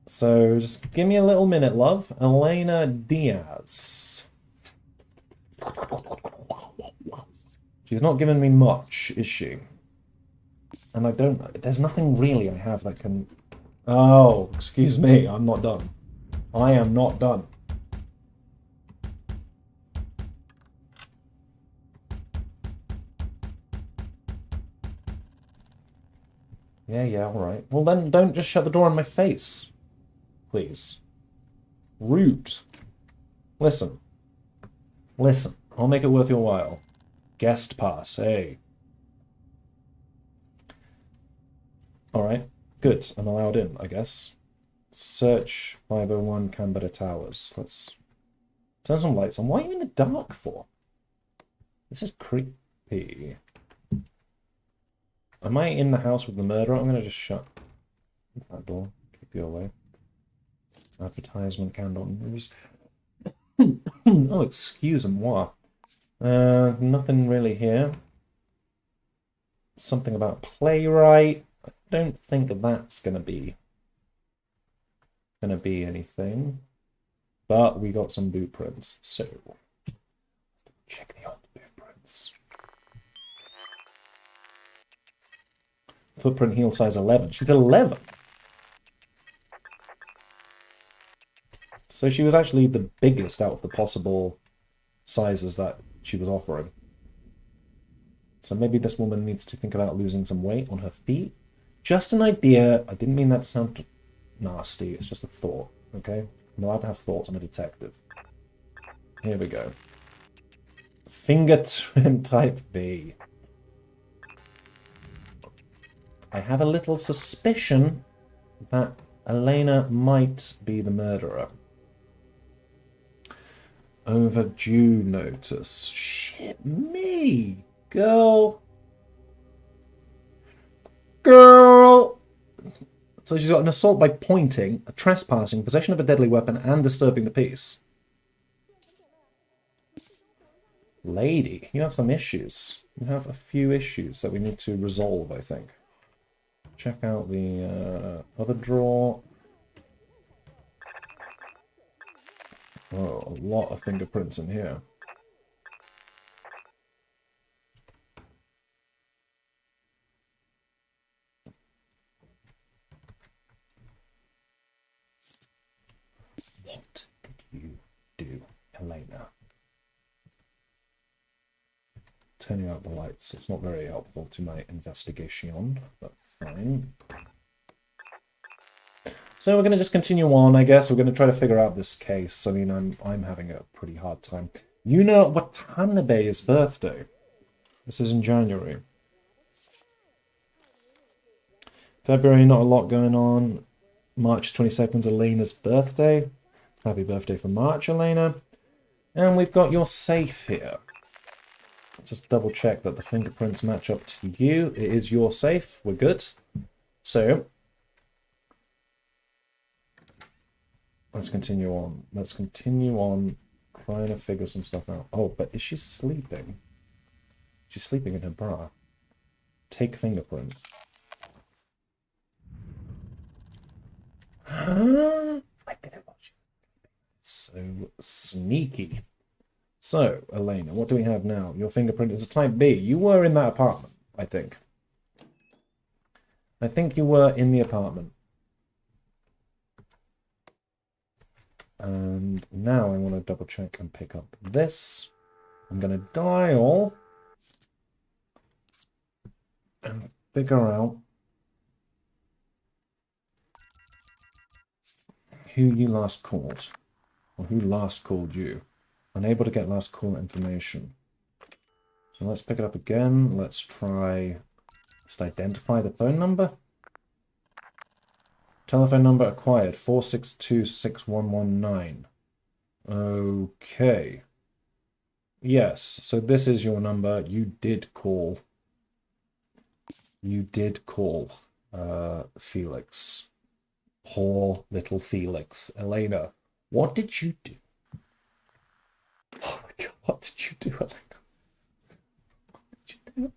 So just give me a little minute, love. Elena Diaz. She's not giving me much, is she? And I don't... There's nothing really I have that can... Oh, excuse me. I'm not done. I am not done. Yeah, all right. Well, then don't just shut the door in my face. Please. Rude. Listen. Listen. I'll make it worth your while. Guest pass, hey. Alright. Good. I'm allowed in, I guess. Search 501 Canberra Towers. Let's turn some lights on. Why are you in the dark for? This is creepy. Am I in the house with the murderer? I'm going to just shut that door. Keep you away. Advertisement, candle, news. Oh, excuse-moi. Nothing really here. Something about playwright. I don't think that's gonna be anything. But we got some boot prints, so check the old boot prints. Footprint heel size 11. She's 11. So she was actually the biggest out of the possible sizes that she was offering. So maybe this woman needs to think about losing some weight on her feet. Just an idea. I didn't mean that to sound nasty. It's just a thought, okay? No, I'd have thoughts. I'm a detective. Here we go. Finger trim type B. I have a little suspicion that Elena might be the murderer. Overdue notice. Shit me, girl. Girl! So she's got an assault by pointing, a trespassing, possession of a deadly weapon, and disturbing the peace. Lady, you have some issues. You have a few issues that we need to resolve, I think. Check out the other drawer. Oh, a lot of fingerprints in here. What did you do, Elena? Turning out the lights. It's not very helpful to my investigation, but fine. So we're going to just continue on, I guess. We're going to try to figure out this case. I mean, I'm having a pretty hard time. Yuna Watanabe's birthday. This is in January. February, not a lot going on. March 22nd, Elena's birthday. Happy birthday for March, Elena. And we've got your safe here. Just double check that the fingerprints match up to you. It is your safe. We're good. So let's continue on. Let's continue on trying to figure some stuff out. Oh, but is she sleeping? She's sleeping in her bra. Take fingerprint. I didn't watch it. So sneaky. So, Elena, what do we have now? Your fingerprint is a type B. You were in that apartment, I think. I think you were in the apartment. And now I want to double check and pick up this. I'm going to dial and figure out who you last called, or who last called you. Unable to get last call information. So let's pick it up again. Let's try, just identify the phone number. Telephone number acquired, 4626119. Okay. Yes, so this is your number. You did call. You did call Felix. Poor little Felix. Elena, what did you do? Oh my god, what did you do, Elena? What did you do?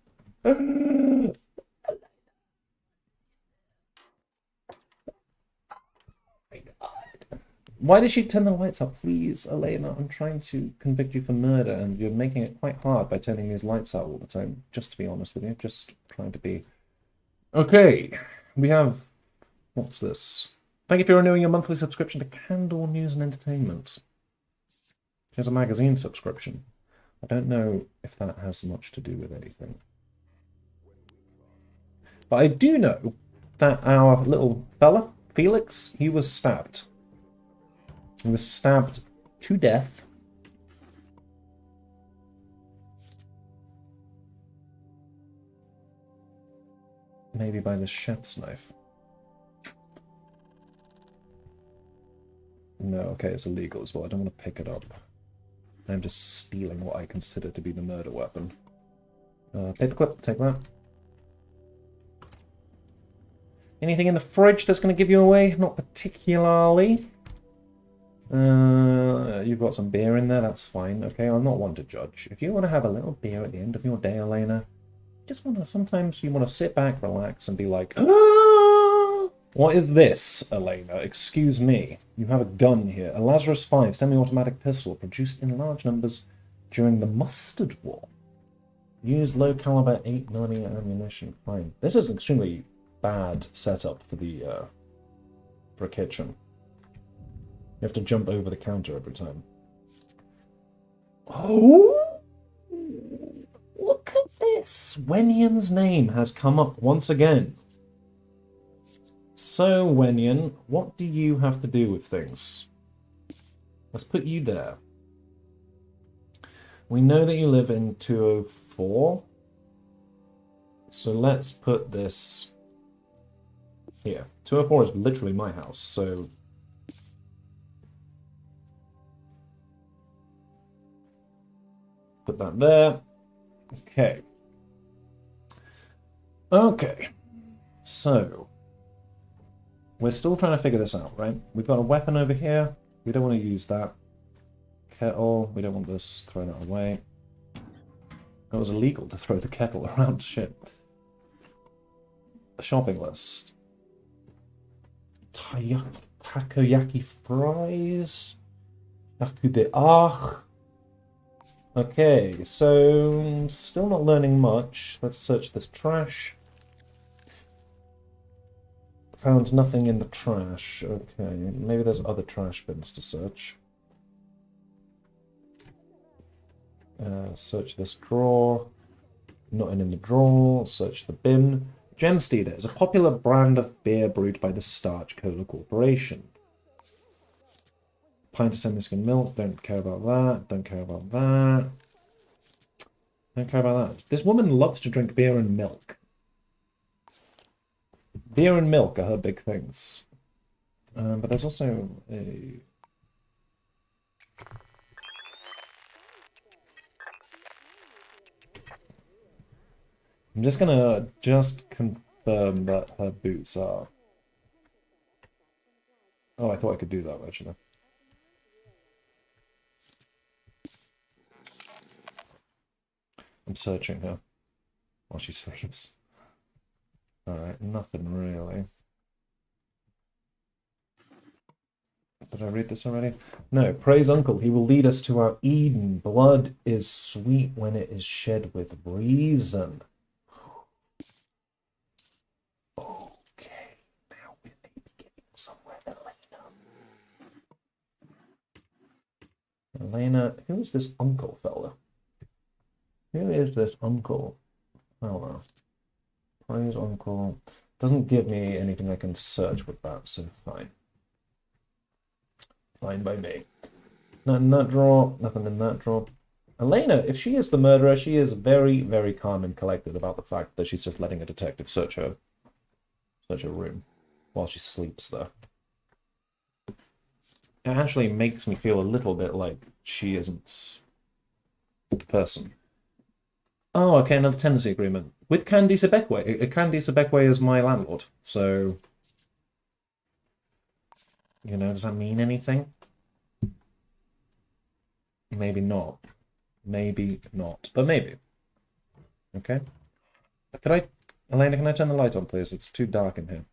Why did she turn the lights up? Please, Elena, I'm trying to convict you for murder, and you're making it quite hard by turning these lights out all the time. Just to be honest with you, just trying to be... Okay, we have... What's this? Thank you for renewing your monthly subscription to Candle News and Entertainment. Here's a magazine subscription. I don't know if that has much to do with anything. But I do know that our little fella, Felix, he was stabbed. He was stabbed to death. Maybe by the chef's knife. No, okay, it's illegal as well. I don't want to pick it up. I'm just stealing what I consider to be the murder weapon. Paperclip, take that. Anything in the fridge that's going to give you away? Not particularly. You've got some beer in there, that's fine. Okay, I'm not one to judge. If you want to have a little beer at the end of your day, Elena, sometimes you want to sit back, relax, and be like, ah! What is this, Elena? Excuse me. You have a gun here. A Lazarus 5 semi-automatic pistol produced in large numbers during the Mustard War. Used low-caliber 8mm ammunition. Fine. This is an extremely bad setup for the for a kitchen. You have to jump over the counter every time. Oh! Look at this! Wenyan's name has come up once again. So, Wenyan, what do you have to do with things? Let's put you there. We know that you live in 204. So let's put this here. 204 is literally my house, so... Put that there. Okay. Okay. So... We're still trying to figure this out, right? We've got a weapon over here. We don't want to use that. Kettle. We don't want this. Throw that away. It was illegal to throw the kettle around. Shit. A shopping list. Takoyaki fries. After the Okay, so still not learning much. Let's search this trash. Found nothing in the trash. Okay, maybe there's other trash bins to search. Search this drawer. Nothing in the drawer. Search the bin. Gemsteeder is a popular brand of beer brewed by the Starch Cola Corporation. Pint of semi-skimmed milk. Don't care about that. Don't care about that. Don't care about that. This woman loves to drink beer and milk. Beer and milk are her big things. But there's also a... I'm just gonna confirm that her boots are... Oh, I thought I could do that, actually. I'm searching her while she sleeps. Alright, nothing really. Did I read this already? No, praise Uncle. He will lead us to our Eden. Blood is sweet when it is shed with reason. Okay, now we may be getting somewhere, Elena. Elena, who is this uncle fella? Who is this uncle fella? Praise Uncle. Doesn't give me anything I can search with that, so fine. Fine by me. Nothing in that drawer, nothing in that drawer. Elena, if she is the murderer, she is very, very calm and collected about the fact that she's just letting a detective search her room while she sleeps there. It actually makes me feel a little bit like she isn't the person. Oh, okay, another tenancy agreement. With Candice Ibekwe. Candice Ibekwe is my landlord, so... You know, does that mean anything? Maybe not. Maybe not. But maybe. Okay. Could I... Elena, can I turn the light on, please? It's too dark in here.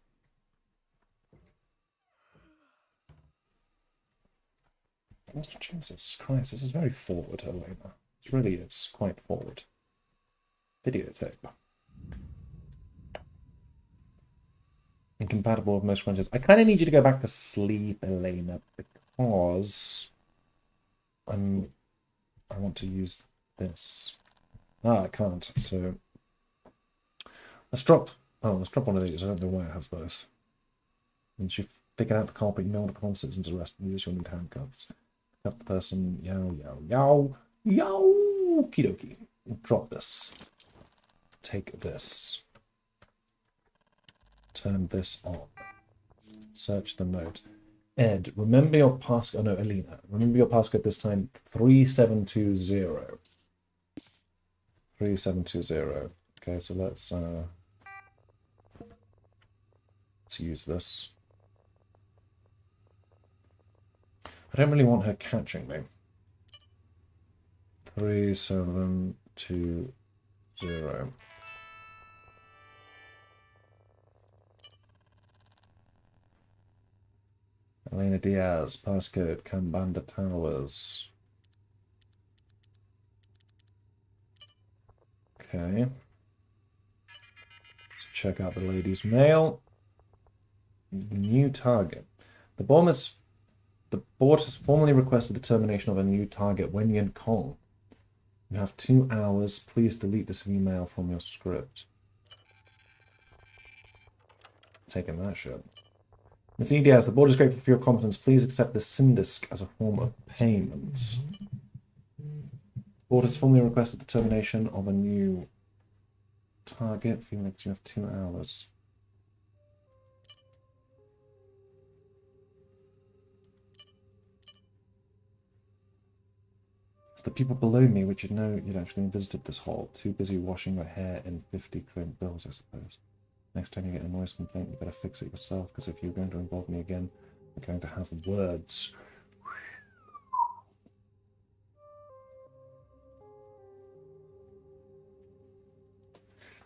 Jesus Christ, this is very forward, Elena. It really is quite forward. Videotape. Incompatible with most crunches. I kind of need you to go back to sleep, Elena, because I want to use this. I can't. So let's drop. Oh, let's drop one of these. I don't know why I have both. Once you've figured out the culprit, you know what the citizens arrested. Use, you'll need handcuffs. Pick up the person. Yow, yow, yow, yow. Okie dokie. Drop this. Take this. Turn this on. Search the note. Ed, remember your passcode. Oh no, Elena. Remember your passcode this time. 3720. 3720. Okay, so let's use this. I don't really want her catching me. 3720. Elena Diaz, passcode Kambanda Towers. Okay. Let's check out the lady's mail. New target. The board has formally requested the termination of a new target, Wenyan Kong. You have 2 hours. Please delete this email from your script. Taking that shit. It's EDS. The board is grateful for your competence. Please accept the Syndisk as a form of payment. The board has formally requested the termination of a new target for the next 2 hours. It's the people below me which you'd know you'd actually visited this hall. Too busy washing your hair in 50 current bills, I suppose. Next time you get a noise complaint, you better fix it yourself, because if you're going to involve me again, we're going to have words.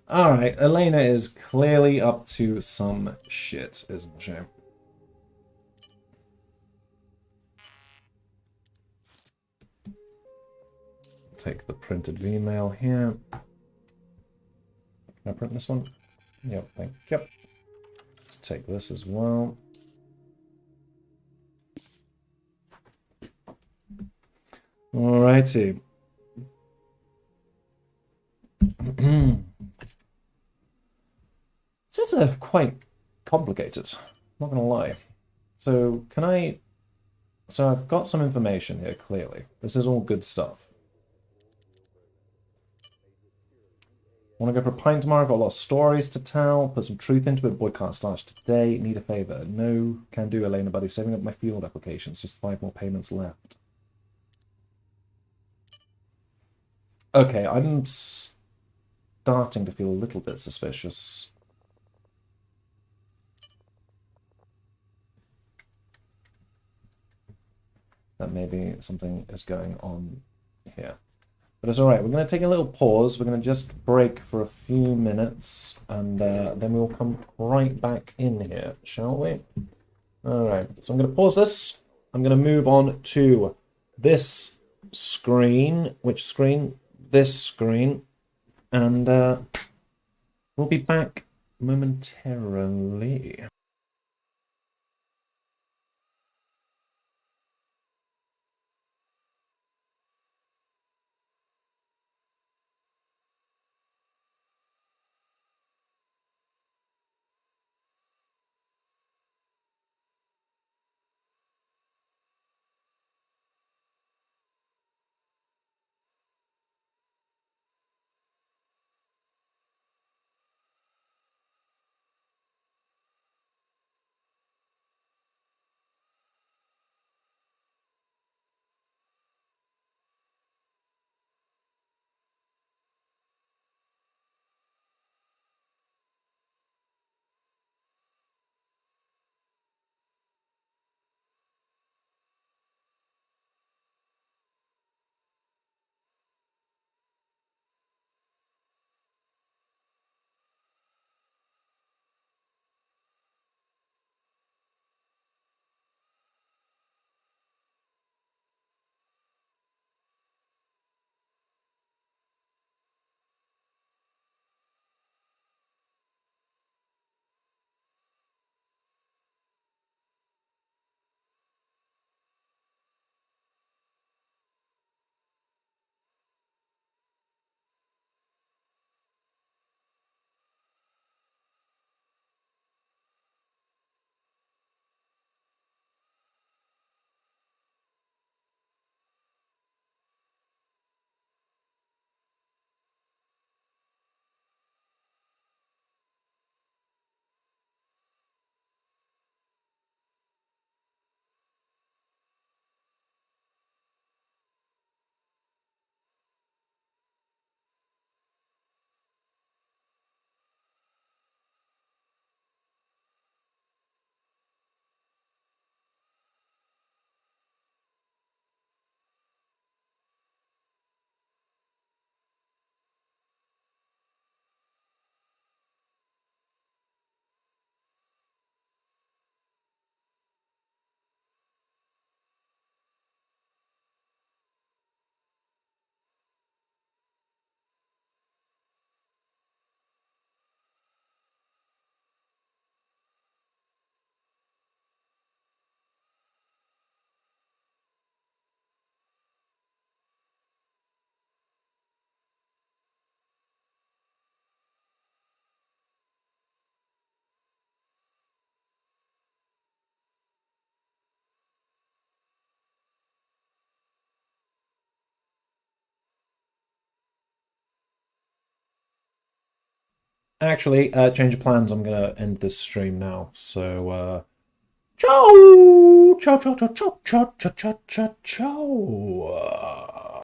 Alright, Elena is clearly up to some shit, isn't she? Take the printed Vmail here. Can I print this one? Yep, thank you. Let's take this as well. Alrighty. This is quite complicated, not gonna lie. So I've got some information here, clearly. This is all good stuff. Want to go for a pint tomorrow? Got a lot of stories to tell. Put some truth into it. Boy can't start today. Need a favor. No, can do, Elena, buddy. Saving up my field applications. Just 5 more payments left. Okay, I'm starting to feel a little bit suspicious. That maybe something is going on here. But it's alright, we're going to take a little pause. We're going to just break for a few minutes, and then we'll come right back in here, shall we? Alright, so I'm going to pause this. I'm going to move on to this screen. Which screen? This screen. And we'll be back momentarily. Actually, change of plans. I'm gonna end this stream now. So, ciao, ciao, ciao, ciao, ciao, ciao, ciao, ciao, ciao, ciao.